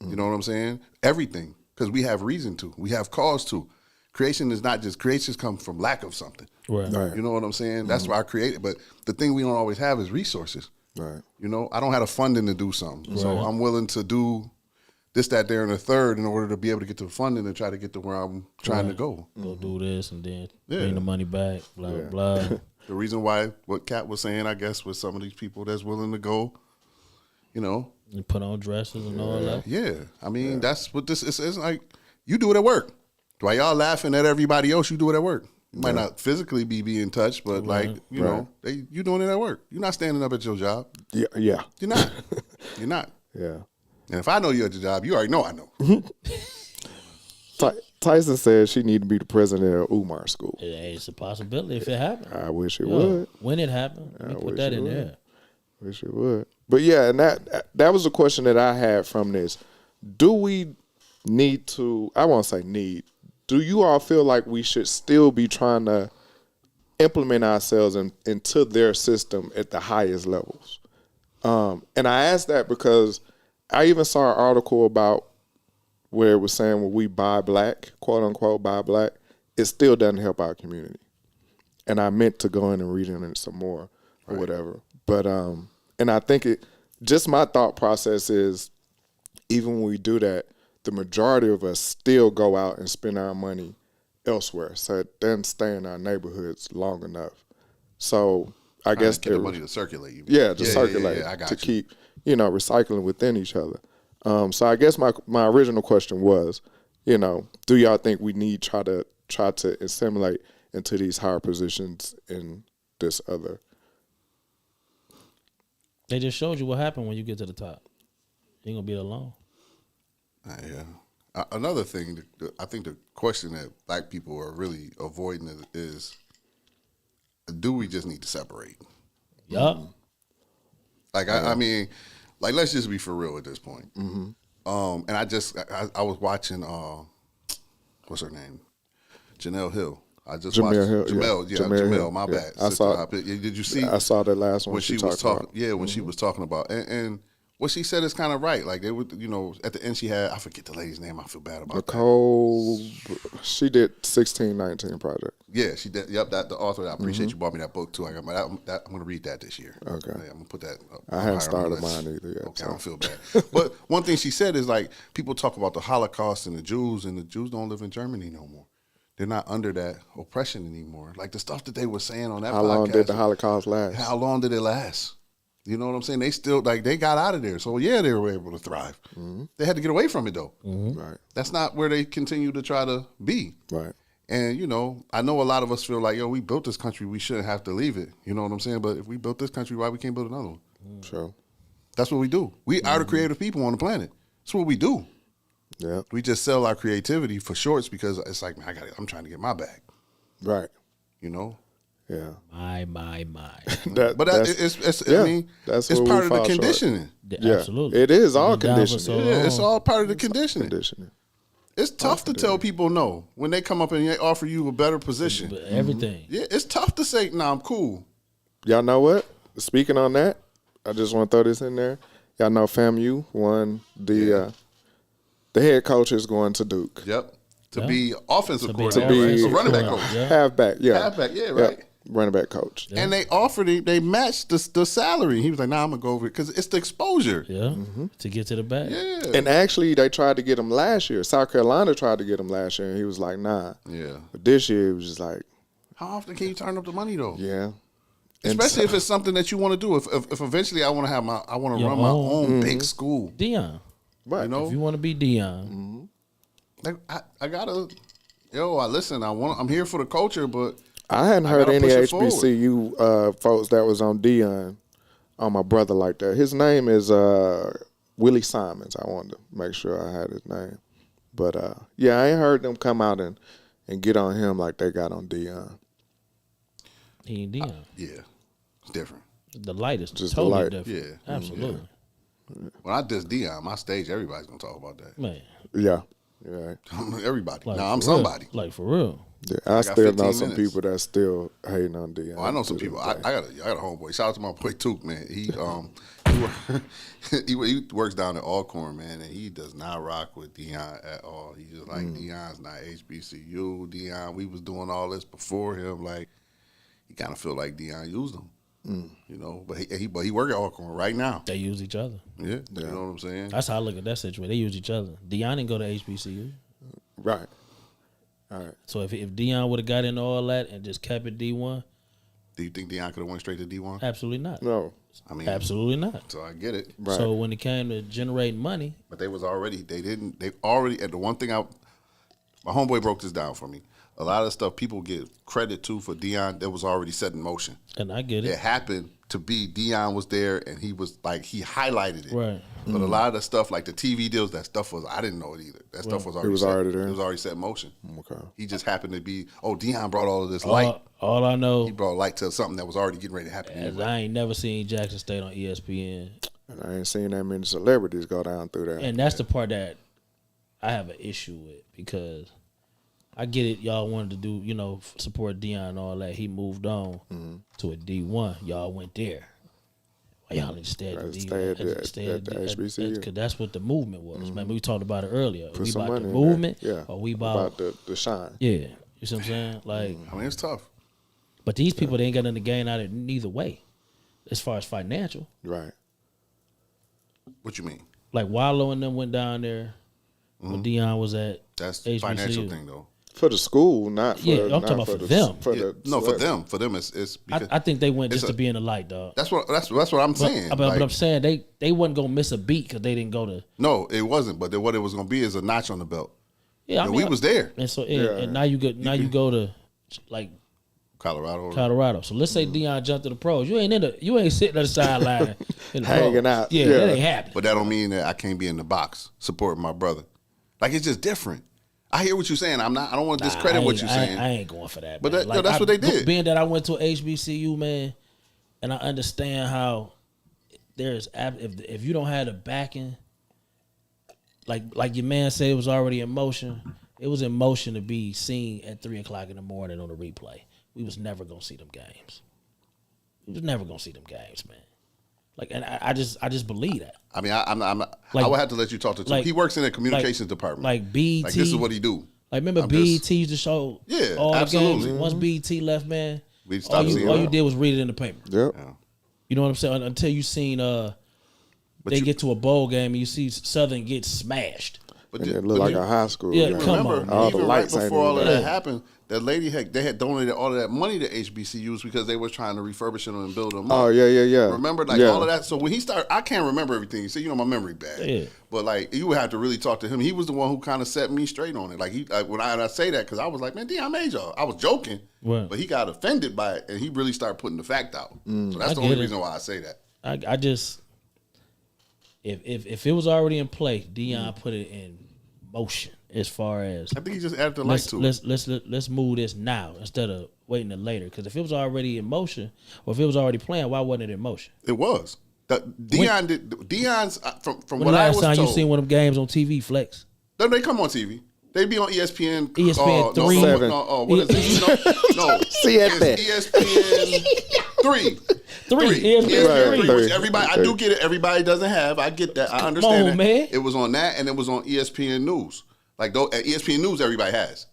You know what I'm saying? Everything. Because we have reason to. We have cause to. Creation is not just, creations come from lack of something. Right. You know what I'm saying? That's why I created. But the thing we don't always have is resources. Right. I don't have the funding to do something. Right. So I'm willing to do this, that, there, and the third in order to be able to get the funding and try to get to where I'm trying to go. Go do this and then bring the money back, blah, blah, blah. The reason why, what Katt was saying, I guess, with some of these people that's willing to go, And put on dresses and all that. Yeah. I mean, that's what this is. It's like, you do it at work. While y'all laughing at everybody else, you do it at work. You might not physically be in touch, but you doing it at work. You're not standing up at your job. Yeah. You're not. You're not. Yeah. And if I know you're at your job, you already know I know. Tyson said she need to be the president of Umar School. It's a possibility if it happened. I wish it would. When it happened, we put that in there. Wish it would. But yeah, and that was a question that I had from this. Do we need to, I won't say need, do you all feel like we should still be trying to implement ourselves into their system at the highest levels? And I asked that because I even saw an article about where it was saying when we buy black, quote unquote, buy black, it still doesn't help our community. And I meant to go in and read it some more or whatever. But, and I think just my thought process is, even when we do that, the majority of us still go out and spend our money elsewhere. So it doesn't stay in our neighborhoods long enough. So I guess get the money to circulate. You mean? Yeah, to circulate, I got to you. keep, recycling within each other. So I guess my original question was, do y'all think we need try to assimilate into these higher positions in this other? They just showed you what happened when you get to the top. You ain't gonna be alone. Yeah. Another thing, I think the question that black people are really avoiding is, do we just need to separate? Yup. Like, I mean, like, let's just be for real at this point. And I was watching, what's her name? Janelle Hill. I just watched Jamel, my bad. I saw. Did you see? I saw the last one when she was talking. Yeah, when she was talking about and what she said is kind of right. Like they would, you know, at the end she had, I forget the lady's name. I feel bad about Nicole, she did 1619 Project. that. Yeah, she did. Yep, that the author. I appreciate you bought me that book too. I got I'm going to read that this year. Okay. Yeah, I'm gonna put that. I haven't started mine either yet. Okay, so. I don't feel bad. But one thing she said is like people talk about the Holocaust and the Jews don't live in Germany no more. They're not under that oppression anymore. Like the stuff that they were saying on that How podcast. long did the Holocaust last? How long did it last? You know what I'm saying? They still, like, they got out of there. So, yeah, they were able to thrive. They had to get away from it, though. Right. That's not where they continue to try to be. Right. And, you know, I know a lot of us feel like, yo, we built this country. We shouldn't have to leave it. You know what I'm saying? But if we built this country, why we can't build another one? Sure. That's what we do. We are the creative people on the planet. That's what we do. Yeah. We just sell our creativity for shorts because it's like, man, I'm trying to get my bag. Right. You know? Yeah. My. That, But that's, it's yeah, I mean, that's it's where we part of the fall short. conditioning. Yeah. Absolutely. It is all Been down for conditioning. so Yeah, it's long. all part of the conditioning. Conditioning. It's tough to tell people no when they come up and they offer you a better position. But everything. Yeah, it's tough to say, "Nah, I'm cool." Y'all know what? Speaking on that, I just want to throw this in there. Y'all know FAMU won the head coach is going to Duke. Yep. To Yeah. be offensive To be coordinator, To be- right? A running back coach. Yeah. Halfback, yeah. Halfback, yeah, right. Running back coach. And they offered it, they matched the salary. He was like, "Nah, I'm gonna go over it because it's the exposure." Yeah. To get to the bag. Yeah. And actually, they tried to get him last year. South Carolina tried to get him last year, and he was like, nah. Yeah. But this year, he was just like, How often can you turn up the money though? yeah. And Especially if it's something that you want to do. If eventually I want to Your run my own. own big school. Dion. Right. You know, If you want to be Dion, like, I gotta. I'm here for the culture, but I hadn't heard gotta any push it forward. HBCU folks that was on Dion on my brother like that. His name is Willie Simons. I wanted to make sure I had his name. But, yeah, I ain't heard them come out and get on him like they got on Dion. he ain't Dion. yeah, it's different. The light is Just the totally light. different. Yeah. Absolutely. When I diss Dion, my stage, everybody's gonna talk about that. Man. Yeah. You're right. Everybody. Like Now I'm for real. somebody. Like for real. Yeah, I got still know 15 some minutes. people that still hating on Dion. Oh, I know some to people. this I day. got a homeboy. Shout out to my boy Took, man. He works down at Alcorn, man, and he does not rock with Dion at all. He's just like Dion's not HBCU. Dion, we was doing all this before him. Like he kind of feel like Dion used him, you know. But he work at Alcorn right now. They use each other. Yeah, you know what I'm saying. That's how I look at that situation. They use each other. Dion didn't go to HBCU. Right. All right. So if Dion would have got into all that and just kept it D1, Do you think Dion could have went straight to D1? absolutely not. No. I mean, Absolutely not. So I get it. Right. So when it came to generating money, But they already, and the one thing my homeboy broke this down for me. A lot of stuff people get credit to for Dion that was already set in motion. and I get It it. happened to be Dion was there and he was like, he highlighted it. Right. But a lot of the stuff, like the TV deals, that stuff I didn't know it either. That stuff was already was set. already there. It was already set in motion. Okay. He just happened to be, Dion brought all of this light. All I know He brought light to something that was already getting ready to happen. is anyway. I ain't never seen Jackson State on ESPN. And I ain't seen that many celebrities go down through that. And that's the part that I have an issue with because I get it. Y'all wanted to do, support Dion and all that. He moved on to a D1. Y'all went there. Why y'all didn't stay at the D1? Stay at the HBCU. Because that's what the movement was. Remember, we talked about it earlier. Put we some about money the in there. movement Yeah. or we about the shine. yeah. You see what I'm saying? Like, I mean, it's tough. but these people, they ain't got nothing to gain out of it neither way as far as financial. Right. What you mean? Like, Wallow and them went down there when Dion was at That's HBCU. financial thing, though. For the school, not for Yeah, I'm not talking about for for the, them. For Yeah, the no, for celebrity. them, it's because I think they went it's just to a- be in the light, dog. that's what I'm saying. But Like, I'm saying they wasn't gonna miss a beat because they didn't go to. no, it wasn't. But what it was going to be is a notch on the belt. Yeah, I Yeah, mean, we was there, and so Yeah. and now you go to like Colorado. Colorado. So let's say Dion jumped to the pros. You ain't sitting on the sideline in the Hanging pros. out. Yeah, Yeah. that ain't happening. But that don't mean that I can't be in the box supporting my brother. Like it's just different. I hear what you're saying. I don't want to discredit I what ain't- you're I saying. ain't- I ain't going for that. But man. that's what they did. Being that I went to a HBCU, man, and I understand how there's if you don't have the backing, like your man said, it was already in motion. It was in motion to be seen at 3:00 in the morning on the replay. We was never gonna see them games. We was never gonna see them games, man. Like, and I just believe that. I mean, I Like- would have to let you talk to. like- he works in the communications department. Like BET. Like this is what he do. Like, remember I'm BET just- used to show Yeah, all absolutely. the games? Once BET left, man, We all stopped seeing you that. did was read it in the paper. Yep. Yeah. You know what I'm saying? Until you seen But they you- get to a bowl game and you see Southern get smashed. But And you- it looked but like you- a high school. Yeah, game. come Remember, on, All the even right lights ain't before all of even that there. happened, that lady they had donated all of that money to HBCUs because they were trying to refurbish them and build them up. Oh yeah. Remember, like Yeah. all of that. So when he started, I can't remember everything. So my memory bad. Yeah. But like you would have to really talk to him. He was the one who kind of set me straight on it. Like when I say that because I was like, man, I made y'all. I was joking, Right. but he got offended by it and he really started putting the fact out. So that's I the only get it. reason why I say that. I just if it was already in place, Deion put it in motion as far as I think he just added the light to it. let's move this now instead of waiting till later. Because if it was already in motion, or if it was already planned, why wasn't it in motion? It was. Deion's from When what the I last was time told. you seen one of them games on TV, Flex? No, they come on TV. They be on ESPN. ESPN no, 3. what is it? No, See at that. ESPN 3. Three. ESPN Right, 3. three. Which everybody, I do get it. Everybody doesn't have. I get that. I understand on, that. man. It was on that, and it was on ESPN News. Like at ESPN News, everybody has.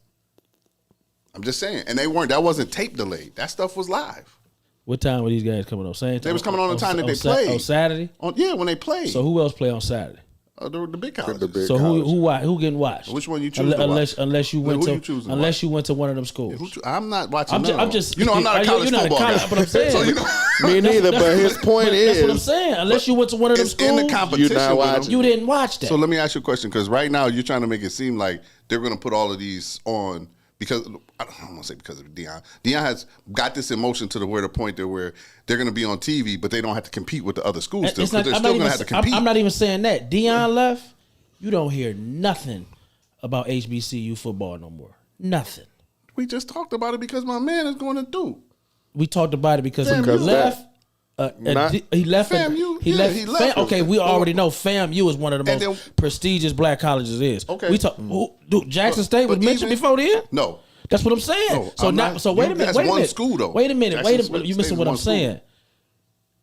I'm just saying, and that wasn't tape delayed. That stuff was live. What time were these guys coming on? Same time? They was coming on the time that they played. On Saturday? When they played. So who else play on Saturday? The big colleges. The big So college. who getting watched? Which one you choose to watch? Unless you went Who to you choosing to unless watch? you went to one of them schools. I'm not watching. I'm none of them. just I'm not a college you're not football guy. but I'm saying. So you know, Me neither, but his point That's what I'm is saying. Unless you went to one of them it's in the schools, competition. You're not with them. watching. you didn't watch that. So let me ask you a question, because right now you're trying to make it seem like they're going to put all of these on because I don't want to say because of Deion. Deion has got this emotion to the point there where they're going to be on TV, but they don't have to compete with the other schools still It's because they're I'm still not going to even have to sa- compete. I'm not even saying that. Deion left. You don't hear nothing about HBCU football no more. Nothing. We just talked about it because my man is going to do. We talked about it because he Because left. Not- He left. FAMU? He Yeah, left. he left. Okay, we already know FAMU is one of the And most then- prestigious black colleges. Is Okay. We talk. Dude, Jackson State was but mentioned even- before then. No. That's what I'm saying. No, so I'm now, not- so wait a you- minute. that's Wait a one minute. school, though. Wait a minute. Jackson You State missing is what I'm one school. saying?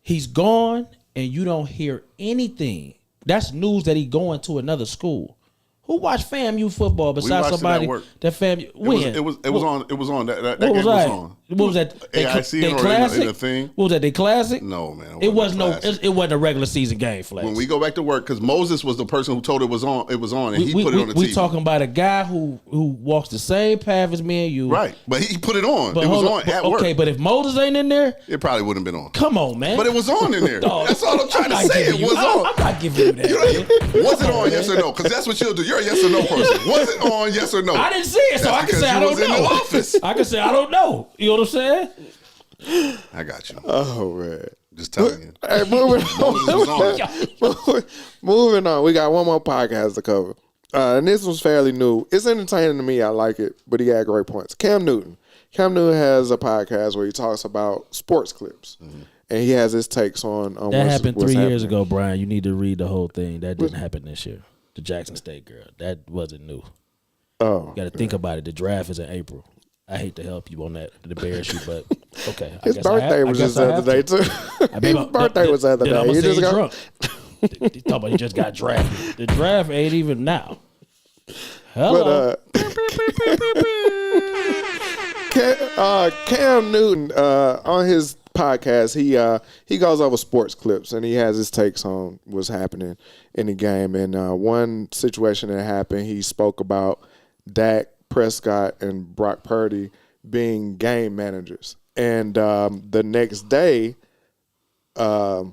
He's gone, and you don't hear anything. That's news that he going to another school. Who watched FAMU football besides watched it at somebody work. that FAMU? When It was on. That What game was was that? on. What was that? They AIC or in classic. the thing? What was that? They classic? No, man. It wasn't a classic. it wasn't a regular season game, Flex. When we go back to work, because Moses was the person who told it was on, and he put it on the we TV. talking about a guy who walks the same path as me and you. Right, but he put it on. But It was hold on at okay, work. but if Moses ain't in there, It probably wouldn't have been on. come on, man. But it was on in there. Dog, That's all I'm trying to not say. giving It was you- on. I'm not giving you that. man. Was it on? Yes or no? Because that's what you'll do. You're a yes or no person. Was it on? Yes or no? I didn't see it, so That's I can because say I you don't was in the know. office. I can say I don't know. You know what I'm saying? I got you. Oh man. Just telling you. Hey, moving Moses was on. Moving on. We got one more podcast to cover. And this was fairly new. It's entertaining to me. I like it, but he had great points. Cam Newton. Cam Newton has a podcast where he talks about sports clips. And he has his takes on That what's, happened what's 3 years happening. ago, Brian. You need to read the whole thing. That didn't happen this year. The Jackson State girl. That wasn't new. Oh. You got to think about it. The draft is in April. I hate to help you on that, to embarrass you, but okay. His birthday was just the other day, too. His birthday was the other day. He just drunk. He talking about he just got drafted. The draft ain't even now. Hello. But Cam Newton on his podcast, he goes over sports clips and he has his takes on what's happening in the game. And one situation that happened, he spoke about Dak Prescott and Brock Purdy being game managers. And the next day, the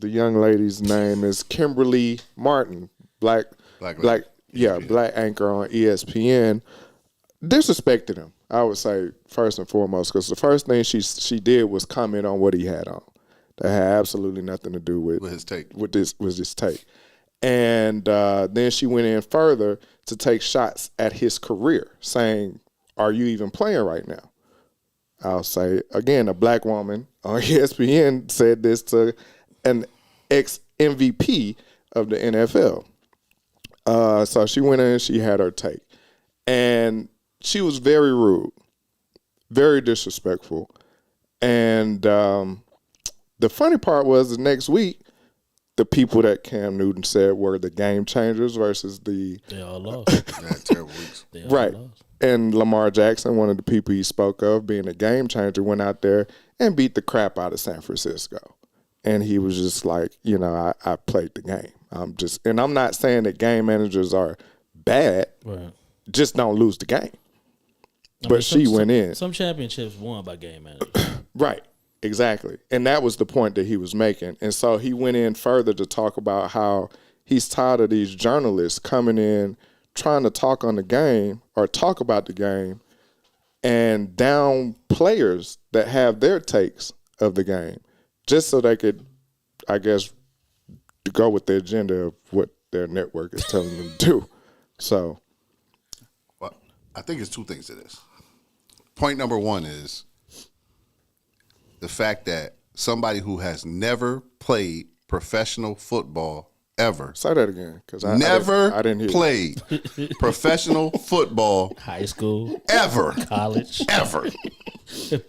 young lady's name is Kimberly Martin, black anchor on ESPN, disrespected him. I would say first and foremost, because the first thing she did was comment on what he had on. That had absolutely nothing to do with his take. With his take, and then she went in further to take shots at his career, saying, "Are you even playing right now?" I'll say again, a black woman on ESPN said this to an ex-MVP of the NFL. So she went in, she had her take, and she was very rude, very disrespectful, and the funny part was the next week, the people that Cam Newton said were the game changers versus the They all lost. They had terrible weeks. They all right. lost. And Lamar Jackson, one of the people he spoke of being a game changer, went out there and beat the crap out of San Francisco. And he was just like, I played the game. And I'm not saying that game managers are bad, Right. just don't lose the game. I But mean, she went in. Some championships won by game managers. Right, exactly. And that was the point that he was making. And so he went in further to talk about how he's tired of these journalists coming in trying to talk on the game or talk about the game and down players that have their takes of the game just so they could, I guess, go with the agenda of what their network is telling them to do. So, Well, I think it's two things to this. Point number one is the fact that somebody who has never played professional football ever, say that again, because I didn't hear played professional football High school, ever, college. ever,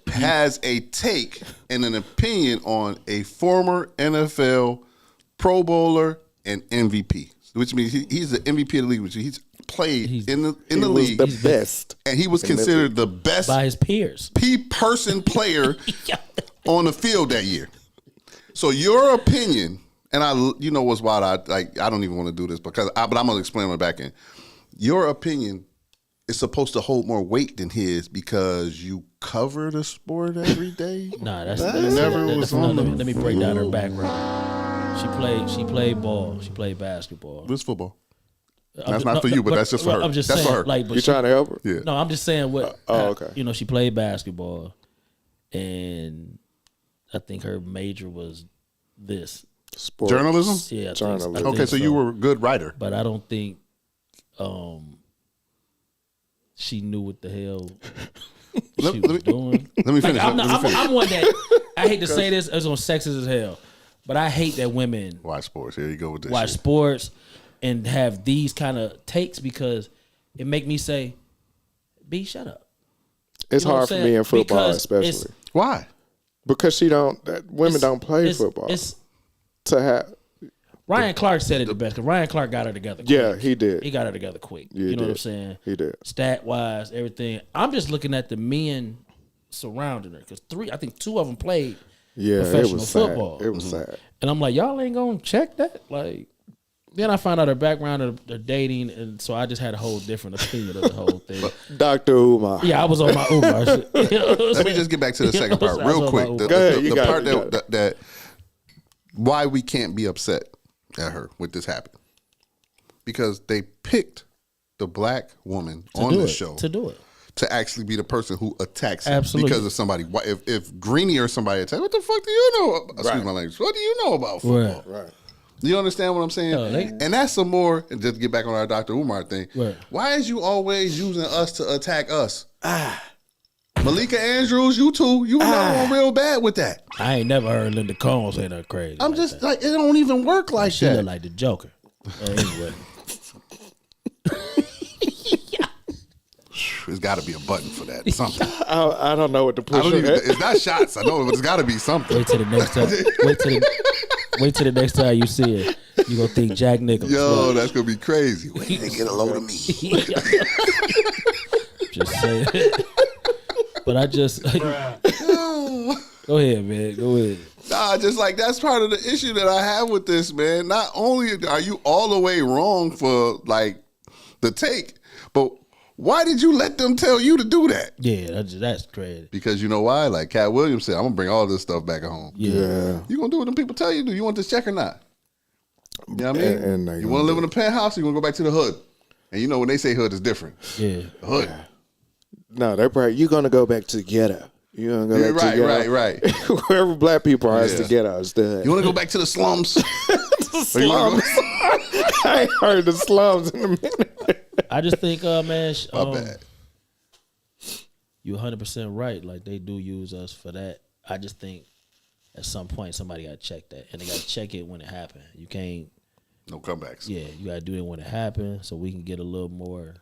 has a take and an opinion on a former NFL Pro Bowler and MVP, which means he's the MVP of the league, which he's played in the He was league, the best. and he was considered the best By his peers. person player on the field that year. So your opinion, and what's wild? I don't even want to do this but I'm gonna explain on the back end. Your opinion is supposed to hold more weight than his because you cover the sport every day. Nah, that's never was on the let me break down her background. She played ball. She played basketball. What's football? That's not for you, but that's just for her. I'm just That's saying, for her. like, but You trying to help her? Yeah. No, I'm just saying what. okay. She played basketball, and I think her major was this. Sports. Journalism? Yeah, I Journalism. think Okay, so you were a good writer. but I don't think she knew what the hell she was doing. Let me finish. I'm one that I hate to say this as on sexist as hell, but I hate that women Watch sports. Here you go with this. watch shit. sports and have these kind of takes because it make me say, "B, shut up." It's You know what hard I'm for me saying? in football, Because especially Why? because women don't play football. It's To have, Ryan Clark said it the best because Ryan Clark got her together. Quick. yeah, he did. He got her together quick. Yeah, you he know what I'm did. saying? He did. Stat wise, everything. I'm just looking at the men surrounding her because I think two of them played Yeah, it professional was football. sad. It was sad. And I'm like, y'all ain't gonna check that? Like, then I found out her background of their dating, and so I just had a whole different opinion of the whole thing. Dr. Umar. Yeah, I was on my Umar shit. You know what I'm Let me saying? just get back to the You know second what I'm part saying? I real was quick. on The, my Go ahead, you the got part it, you got that why we can't be upset at her with this happening. Because they picked the black woman on the show to do it. to actually be the person who attacks him Absolutely. because of somebody. If Greeny or somebody attacks, what the fuck do you know? Excuse my language. What do you know about football? Right. You understand what I'm saying? And that's some more. And just to get back on our Dr. Umar thing. Right. Why is you always using us to attack us? Malika Andrews, you too. You went on real bad with that. I ain't never heard Linda Combs say that crazy. I'm like just that. like it don't even work like She that. look like the Joker. Anyway, There's got to be a button for that. Something. I don't know what to push. I don't on even. that. It's not shots. I know, but it's got to be something. wait till the next time. Wait till the next time you see it. You gonna think Jack Nicholson. Yo, that's gonna be crazy. Wait, they get a load of me. Just saying. But I just go ahead, man. Go ahead. Nah, just like that's part of the issue that I have with this, man. Not only are you all the way wrong for like the take, but why did you let them tell you to do that? Yeah, that's crazy. Because you know why? Like Katt Williams said, I'm gonna bring all this stuff back home. Yeah. You gonna do what them people tell you to do? You want this check or not? You know what I mean? And they you gonna want to live do in a penthouse or you want to go back to the hood? And you know when they say hood, it's different. Yeah. Hood. No, they're probably you're gonna go back to the ghetto. You're gonna go back to the ghetto. right. Wherever black people are, it's the Yeah. ghetto. It's the You want to go back to the slums? slums. I ain't heard the slums in a minute. I just think, man, My bad. you're 100% right. Like they do use us for that. I just think at some point somebody got to check that, and they got to check it when it happened. You can't. No comebacks. Yeah, you got to do it when it happened, so we can get a little more,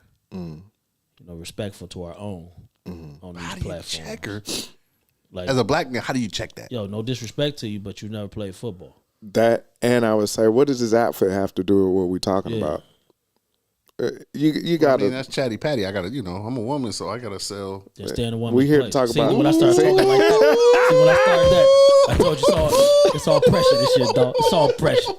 respectful to our own on these How do you platforms. check her Like, As a black man, how do you check that? yo, no disrespect to you, but you never played football. That, and I would say, what does his outfit have to do with what we talking Yeah. about? You I gotta. mean, that's chatty patty. I gotta, I'm a woman, so I gotta sell. Just stay in the woman's We here to place. talk See, about- when I started talking like that. See, when I started that, I told you it's all pressure. This shit, dog. It's all pressure.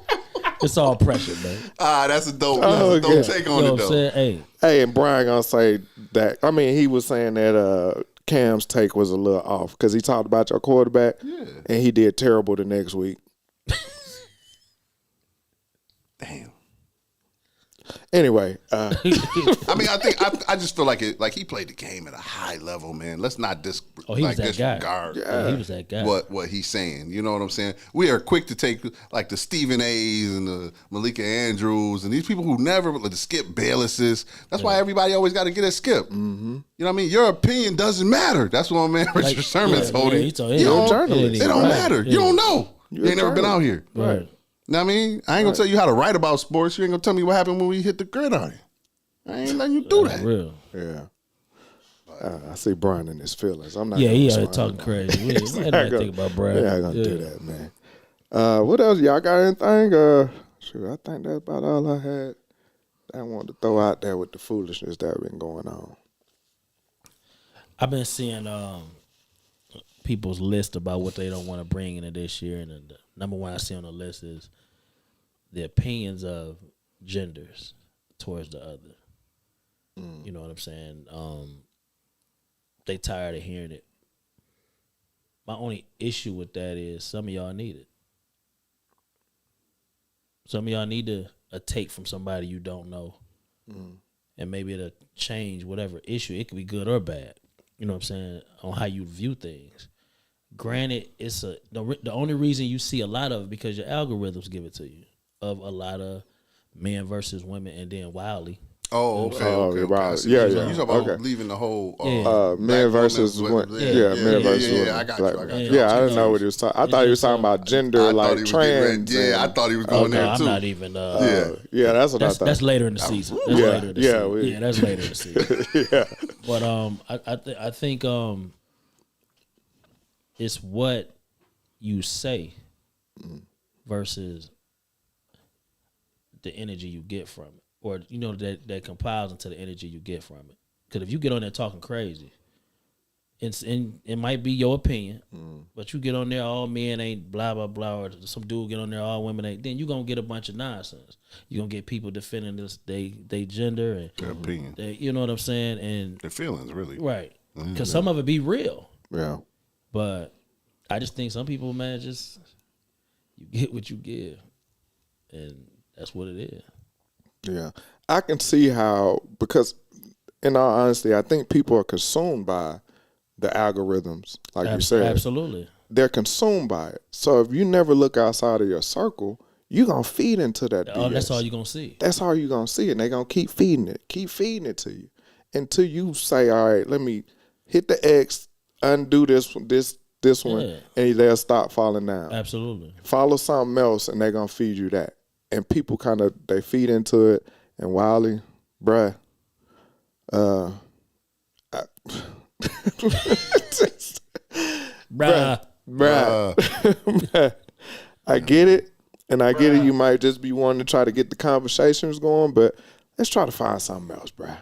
It's all pressure, man. That's a dope. Oh, That's a dope yeah. take You on know it what I'm though. saying? Hey, Hey, and Brian gonna say that. I mean, he was saying that Cam's take was a little off because he talked about your quarterback, and he did terrible the next week. Damn. Anyway, I mean, I just feel like it. Like he played the game at a high level, man. Let's not he was that guy. disregard Yeah, he was that guy. what he's saying. You know what I'm saying? We are quick to take like the Stephen A's and the Malika Andrews and these people who never like the Skip Baylesses. That's why everybody always got to get a Skip. Mm-hmm. You know what I mean? Your opinion doesn't matter. That's what my man Richard Sherman's holding. he told- You You're a don't- journalist. It don't Right. matter. Yeah. You don't know. You You're ain't never been out here. Right. You know what I mean? I ain't gonna tell you how to write about sports. You ain't gonna tell me what happened when we hit the gridiron. I ain't letting you do that. Real. yeah. I see Brian in his feelings. I'm not. Yeah, gonna he out here respond. talking crazy. We ain't Not gonna gonna- think about Brad. Yeah, I gonna do that, man. What else? Y'all got anything? Shoot, I think that's about all I had. I wanted to throw out there with the foolishness that been going on. I've been seeing people's list about what they don't want to bring into this year, and the number one I see on the list is the opinions of genders towards the other. You know what I'm saying? They tired of hearing it. My only issue with that is some of y'all need it. Some of y'all need a take from somebody you don't know, and maybe it'll change whatever issue. It could be good or bad. You know what I'm saying? On how you view things. Granted, it's the only reason you see a lot of it because your algorithms give it to you of a lot of men versus women, and then wildly. Oh, okay. Oh, okay, right. okay. I see Yeah, what you're yeah. talking about. You talking about Okay. leaving the whole Yeah. black Men versus women. women. Yeah, men versus women. I got Black you. I got men. you. Yeah, I didn't know what he was talking. I thought he was talking about gender, I thought like he was getting ready- trans. Yeah, I and- thought he was going No, there I'm too. not even. Yeah, that's what I That's, thought. that's later in the season. That's Yeah, later in the yeah, season. we- Yeah, that's later in the season. yeah. But I think it's what you say versus the energy you get from it, or that compiles into the energy you get from it. Because if you get on there talking crazy, it might be your opinion, but you get on there, all men ain't blah blah blah, or some dude get on there, all women ain't. Then you gonna get a bunch of nonsense. You gonna get people defending they gender and Their opinion, you know what I'm saying, and their feelings, really. right, because some of it be real, Yeah. but I just think some people, man, just you get what you give, and that's what it is. Yeah. I can see how, because in all honesty, I think people are consumed by the algorithms, like you said. Absolutely. They're consumed by it. So if you never look outside of your circle, you're going to feed into that Oh, BS. that's all you're gonna see. That's all you're going to see. And they're going to keep feeding it to you until you say, all right, let me hit the X, undo this one, Yeah. and they'll stop falling down. Absolutely. Follow something else, and they're going to feed you that. And people kind of, they feed into it. And Wiley, bruh, Bruh. bruh, I get it, and I get it. You might just be wanting to try to get the conversations going, but let's try to find something else, bruh.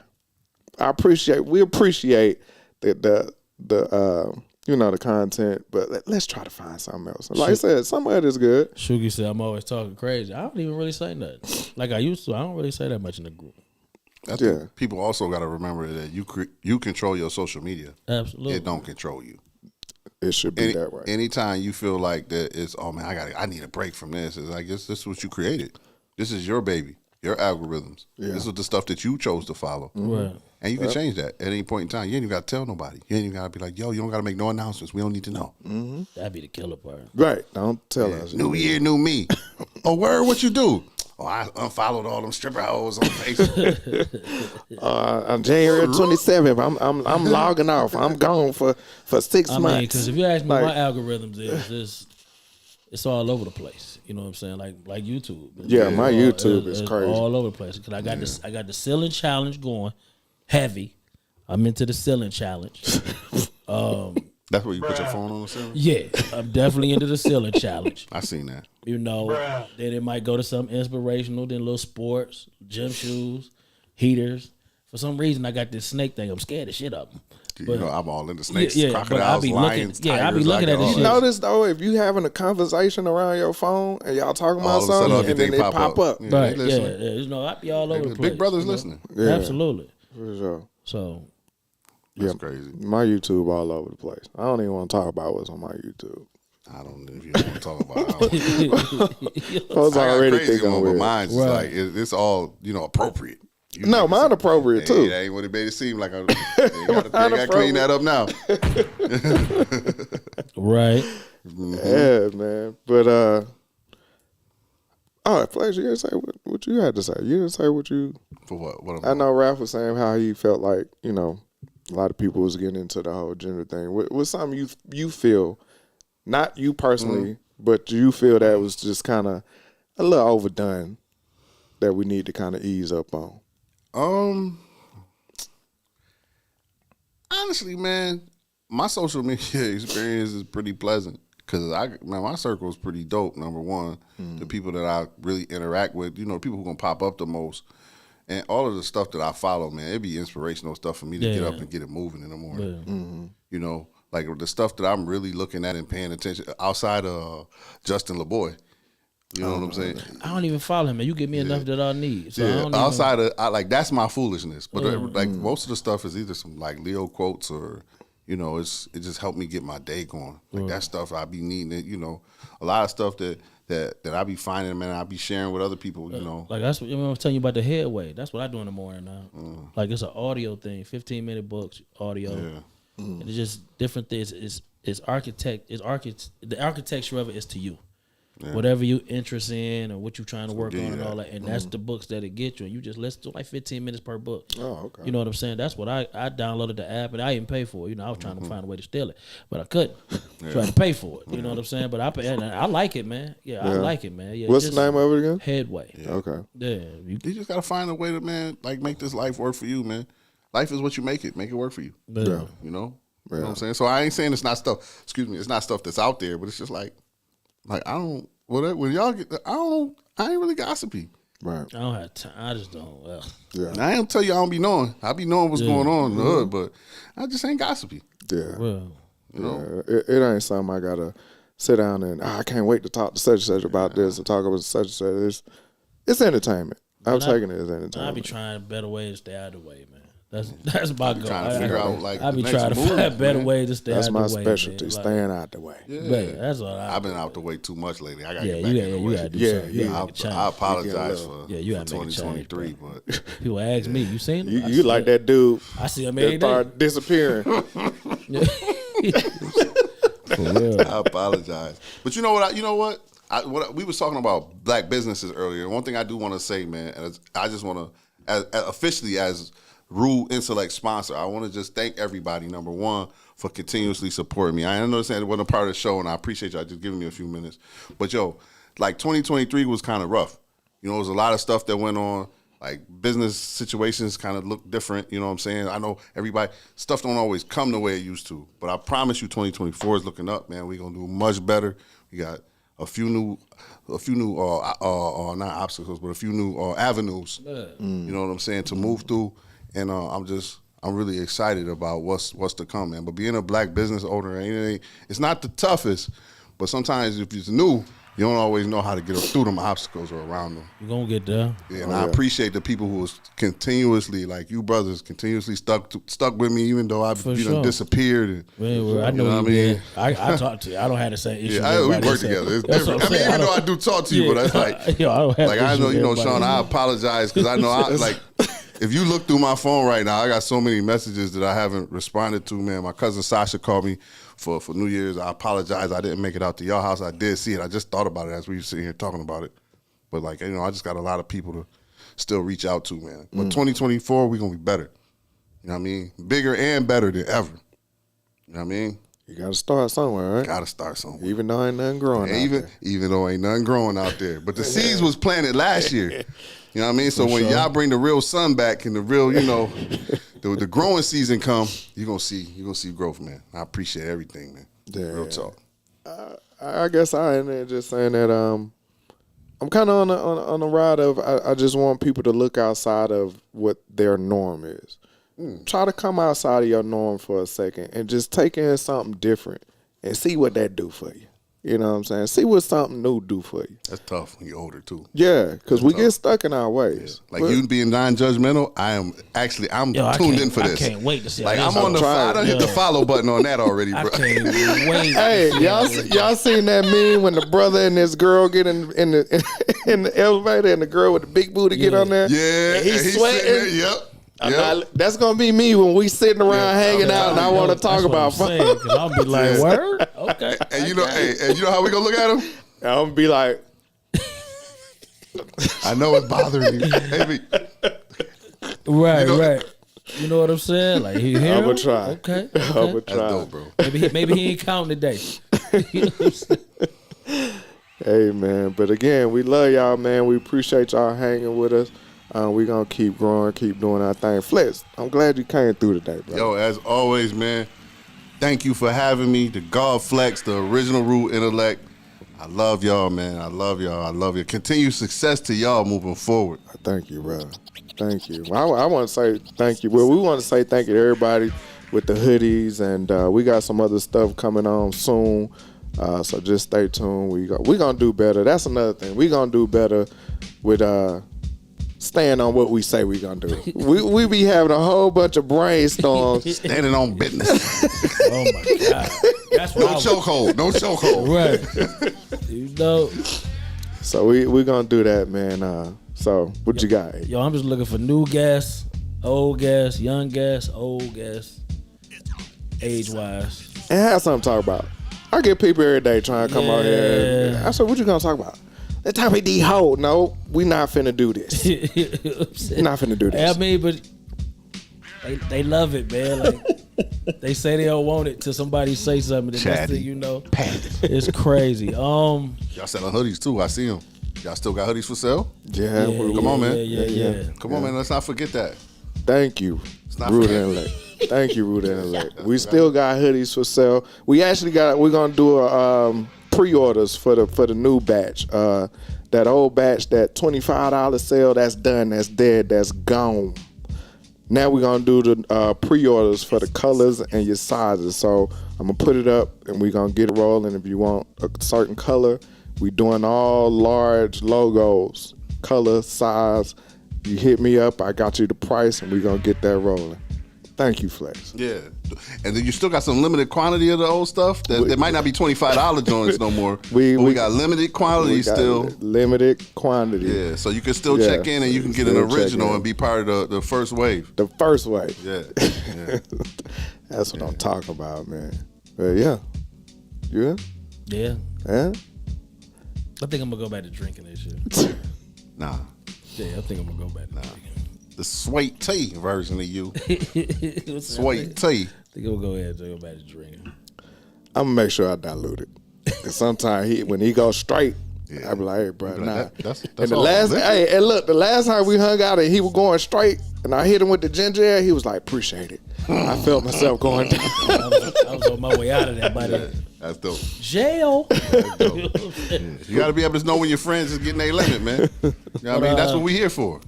We appreciate the the content, but let's try to find something else. And like I said, some of it is good. Shugi said I'm always talking crazy. I don't even really say nothing like I used to. I don't really say that much in the group. I think people also got to remember that you control your social media. Absolutely. It don't control you. It should be that way. Anytime you feel like that it's, oh man, I need a break from this. It's like this is what you created. This is your baby, your algorithms. Yeah. This is the stuff that you chose to follow. Right. And you can change that at any point in time. You ain't even got to tell nobody. You ain't even got to be like, yo, you don't got to make no announcements. We don't need to know. That'd be the killer part. Right. Don't tell us. New year, new me. Oh, word, what you do? Oh, I unfollowed all them stripper hoes on Facebook. On January 27th, I'm logging off. I'm gone for 6 I months. mean, because if you ask me, Like- my algorithms it's all over the place. You know what I'm saying? Like YouTube. Yeah, my It's YouTube is it's crazy. all over the place. Because I got the ceiling challenge going heavy. I'm into the ceiling challenge. That's where you put your phone on the ceiling? Yeah, I'm definitely into the ceiling challenge. I seen that. You know, then it might go to something inspirational, then little sports, gym shoes, heaters. For some reason, I got this snake thing. I'm scared of shit of them. You know, I'm all into snakes, Yeah, but I crocodiles, be lions, looking- yeah, I be tigers. looking at got this all shit. You that. notice though, if you having a conversation around your phone and y'all talking about All of a sudden, something, and then everything it pop up. Yeah, Right, they yeah, listening. you know, I be all over the Big place. Brother's you know? listening. Yeah. Absolutely. For sure. So, That's crazy. My YouTube all over the place. I don't even want to talk about what's on my YouTube. I don't know if you don't want to talk about it. Folks I got already crazy think I'm one, but weird. mine's Right. like it's all appropriate. You No, make it mine seem- appropriate Hey, too. that ain't what it made it seem like. You gotta clean that up now. right. Yeah, man. But Flex, you didn't say what you had to say. You didn't say what you. For what? What I know Ralph was saying how he felt like a lot of people was getting into the whole gender thing. What's something you feel, not you personally, but you feel that was just kind of a little overdone that we need to kind of ease up on? Honestly, man, my social media experience is pretty pleasant because my circle is pretty dope. Number one, the people that I really interact with, the people who gonna pop up the most, and all of the stuff that I follow, man, it'd be inspirational stuff for me to get up and get it moving in the morning. Like the stuff that I'm really looking at and paying attention outside of Justin LeBoy. You know what I'm saying? I don't even follow him, man. You give me enough that I need. So I don't even, outside of that's my foolishness. But most of the stuff is either some like Leo quotes or it just helped me get my day going. Like that stuff I be needing it. A lot of stuff that I be finding, man. I be sharing with other people. like that's what I was telling you about the headway. That's what I do in the morning now. Like it's an audio thing, 15-minute books, audio. Yeah. And it's just different things. The architecture of it is to you. Yeah. Whatever you interest in or what you're trying to work on and all that. And that's the books that it get you. And you just listen to like 15 minutes per book. Oh, okay. You know what I'm saying? That's what I downloaded the app and I didn't pay for it. I was trying to find a way to steal it. But I couldn't. Try to pay for it. You know what I'm saying? But I like it, man. Yeah, I like it, man. Yeah, what's the name of it again? Headway. Yeah. Okay. Yeah. You just gotta find a way to, man, like make this life work for you, man. Life is what you make it. Make it work for you. Yeah. You know what I'm saying? So I ain't saying it's not stuff. Excuse me, it's not stuff that's out there, but it's just like I don't. When y'all get, I ain't really gossipy. Right. I don't have time. I just don't. Yeah. And I ain't tell you I don't be knowing. I be knowing what's going on in the hood, but I just ain't gossipy. Yeah. Well, You know? It ain't something I gotta sit down and I can't wait to talk to such and such about this or talk about such and such. It's entertainment. I'm taking it as entertainment. I be trying better ways to stay out of the way, man. That's my goal. trying to figure out like I be the trying next to move, find better man. ways to stay That's out my of the way. specialty, man. staying out the way. Yeah. Man, that's all I've been out the way too much lately. I gotta Yeah, get back in the way. you gotta do something. You gotta make a change. I apologize for, Yeah, you for gotta make a change, 2023, but People ask me, you seen him? You like that dude I see him every that day. started disappearing. For real. I apologize. But you know what? We was talking about black businesses earlier. One thing I do want to say, man, and I just want to, officially as Rule Intellect sponsor, I want to just thank everybody, number one, for continuously supporting me. I understand it wasn't a part of the show, and I appreciate y'all just giving me a few minutes. But, like 2023 was kind of rough. There was a lot of stuff that went on. Like business situations kind of look different, you know what I'm saying? I know stuff don't always come the way it used to, but I promise you 2024 is looking up, man. We're going to do much better. We got a few new not obstacles, but a few new avenues, you know what I'm saying, to move through. And I'm really excited about what's to come, man. But being a black business owner, it's not the toughest, but sometimes if it's new, you don't always know how to get through them obstacles or around them. You're going to get there. Yeah, and I appreciate the people who was continuously, like you brothers, continuously stuck with me, even though I've disappeared. And, Well, I know what I you mean. mean. I talk to you. I don't have the same issue. Yeah, we work together. It's different. I mean, even though I do talk to you, but that's like, I don't have like I know, Sean, I else. apologize because I know if you look through my phone right now, I got so many messages that I haven't responded to, man. My cousin Sasha called me for New Year's. I apologize. I didn't make it out to your house. I did see it. I just thought about it as we were sitting here talking about it. But, I just got a lot of people to still reach out to, man. But 2024, we're going to be better. You know what I mean? Bigger and better than ever. You know what I mean? You got to start somewhere, right? Got to start somewhere. Even though ain't nothing growing out there. Even though ain't nothing growing out there. But the seeds was planted last year. You know what I mean? So when y'all bring the real sun back and the real, the the growing season come, you're gonna see growth, man. I appreciate everything, man. Yeah. Real talk. I guess I in there just saying that I'm kind of on the ride of I just want people to look outside of what their norm is. Try to come outside of your norm for a second and just take in something different and see what that do for you. You know what I'm saying? See what something new do for you. That's tough when you're older too. Yeah, because we get stuck in our ways. Like you being non-judgmental, I'm tuned in for this. I can't wait to see. Like I'm on the. I done hit the follow button on that already, bro. I can't wait. Hey, y'all seen that meme when the brother and this girl get in the elevator and the girl with the big booty get on there? Yeah, and he's sweating. There, yep. That's gonna be me when we sitting around hanging out and I want to talk about fun. Because I'll be like, word? Okay. And you know, and you know how we gonna look at him? I'm gonna be like, I know it's bothering you. Hey, Right. You know what I'm saying? Like he here. I'm gonna try. Okay. I'm gonna that's try. dope, bro. Maybe he ain't counting today. You know what I'm saying? Hey man, but again, we love y'all, man. We appreciate y'all hanging with us. We gonna keep growing, keep doing our thing. Flex, I'm glad you came through today, bro. Yo, as always, man, thank you for having me. The God Flex, the original Root Intellect. I love y'all, man. I love y'all. I love you. Continued success to y'all moving forward. Thank you, bro. Thank you. Well, I want to say thank you. Well, we want to say thank you to everybody with the hoodies, and we got some other stuff coming on soon. So just stay tuned. We gonna do better. That's another thing. We gonna do better with staying on what we say we gonna do. we be having a whole bunch of brainstorms. Standing on business. Oh my God. That's what No chokehold. No chokehold. Right. You know. So we gonna do that, man. So what you got? Yo, I'm just looking for new guests, old guests, young guests, old guests, age wise. And have something to talk about. I get people every day trying to come out here. I said, what you gonna talk about? Let's talk about these hoes. No, we not finna do this. You know what I'm saying? We not finna do this. I mean, but they love it, man. Like they say they don't want it till somebody say something. And next thing you know, it's crazy. Y'all selling hoodies too. I see them. Y'all still got hoodies for sale? Yeah. Come on, man. Yeah. Come on, man. Let's not forget that. Thank you, not Root fair. Intellect. Thank you, Root Intellect. We still got hoodies for sale. We're gonna do a pre-orders for the new batch. That old batch, that $25 sale, that's done, that's dead, that's gone. Now we're gonna do the pre-orders for the colors and your sizes. So I'm gonna put it up and we're gonna get it rolling. If you want a certain color, we doing all large logos, color, size. You hit me up, I got you the price, and we're gonna get that rolling. Thank you, Flex. Yeah. And then you still got some limited quantity of the old stuff. That might not be $25 joints no more. We got limited quantity still. Limited quantity. Yeah, so you can still check in and you can get an original and be part of the first wave. The first wave. Yeah. That's what I'm talking about, man. But yeah. You in? Yeah. Yeah? I think I'm gonna go back to drinking this year. Nah. Yeah, I think I'm gonna go back to drinking. The sweet tea version of you. What's Sweet tea. I think I'm gonna go ahead and go back to drinking. I'm gonna make sure I dilute it. Cause sometimes when he goes straight, I be like, hey, bro, nah. That's and all. The last time we hung out and he was going straight, and I hit him with the ginger ale, he was like, appreciate it. I felt myself going down. I was on my way out of that by then. That's dope. Jail. That's dope. You got to be able to know when your friends is getting their limit, man. You know what I mean? That's what we here for.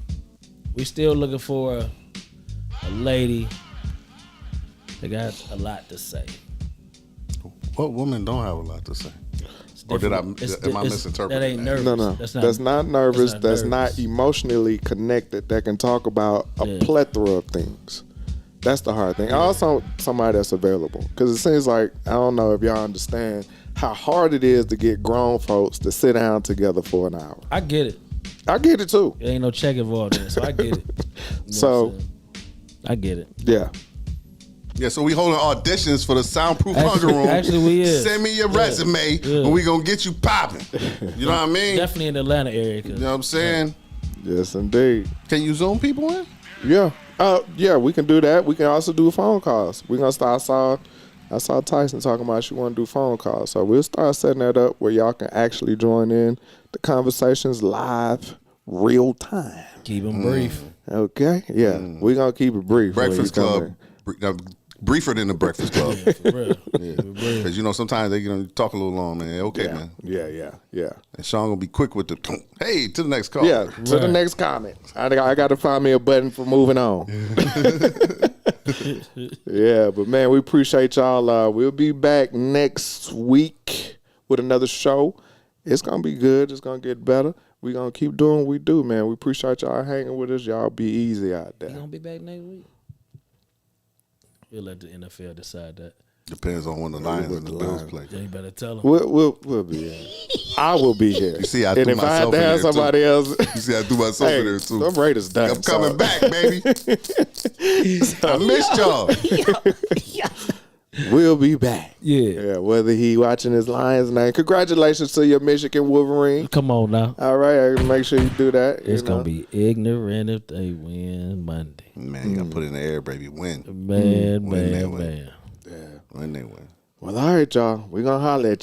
We still looking for a lady that got a lot to say. What woman don't have a lot to say? Or am I misinterpreting that? Ain't nervous. No. That's not nervous. That's not emotionally connected. That can talk about a plethora of things. That's the hard thing. Also, somebody that's available. Because it seems like, I don't know if y'all understand how hard it is to get grown folks to sit down together for an hour. I get it. I get it too. There ain't no check involved in it, so I get it. You know So, I get it. yeah. Yeah, so we holding auditions for the Soundproof Hunger Room. Actually, we is. Send me your resume, and we gonna get you popping. You know what I mean? Definitely in the Atlanta area. You know what I'm saying? Yes, indeed. Can you Zoom people in? Yeah. Yeah, we can do that. We can also do phone calls. We're gonna start. I saw Tyson talking about she want to do phone calls, so we'll start setting that up where y'all can actually join in the conversations live real time. Keep them brief. Okay, yeah, we gonna keep it brief. Breakfast when you Club, come briefer than the Breakfast Club. Yeah, for real. Yeah, For real. because you know sometimes they talk a little long, man. Okay, in. man. Yeah. And Sean gonna be quick with the hey to the next call. Yeah, to the Right. next comment. I got to find me a button for moving on. Yeah, but man, we appreciate y'all. We'll be back next week with another show. It's gonna be good. It's gonna get better. We gonna keep doing what we do, man. We appreciate y'all hanging with us. Y'all be easy out You there. gonna be back next week? We'll let the NFL decide that. Depends on when the Lions and the Bills play. Yeah, you better tell them. We'll be here. I will be here. You see, I and threw if I had myself to in have there, too. somebody else, You see, I threw myself hey, in there too. them Raiders done. I'm coming so- back, baby. I missed y'all. We'll be back. Yeah. Whether he watching his Lions now. Congratulations to your Michigan Wolverine. Come on now. All right, make sure you do that. It's going to be ignorant if they win Monday. Man, you gotta put it in the air, baby. Win. Man, When they man, win. man. When they win. Well, all right, y'all. We're going to holler at you.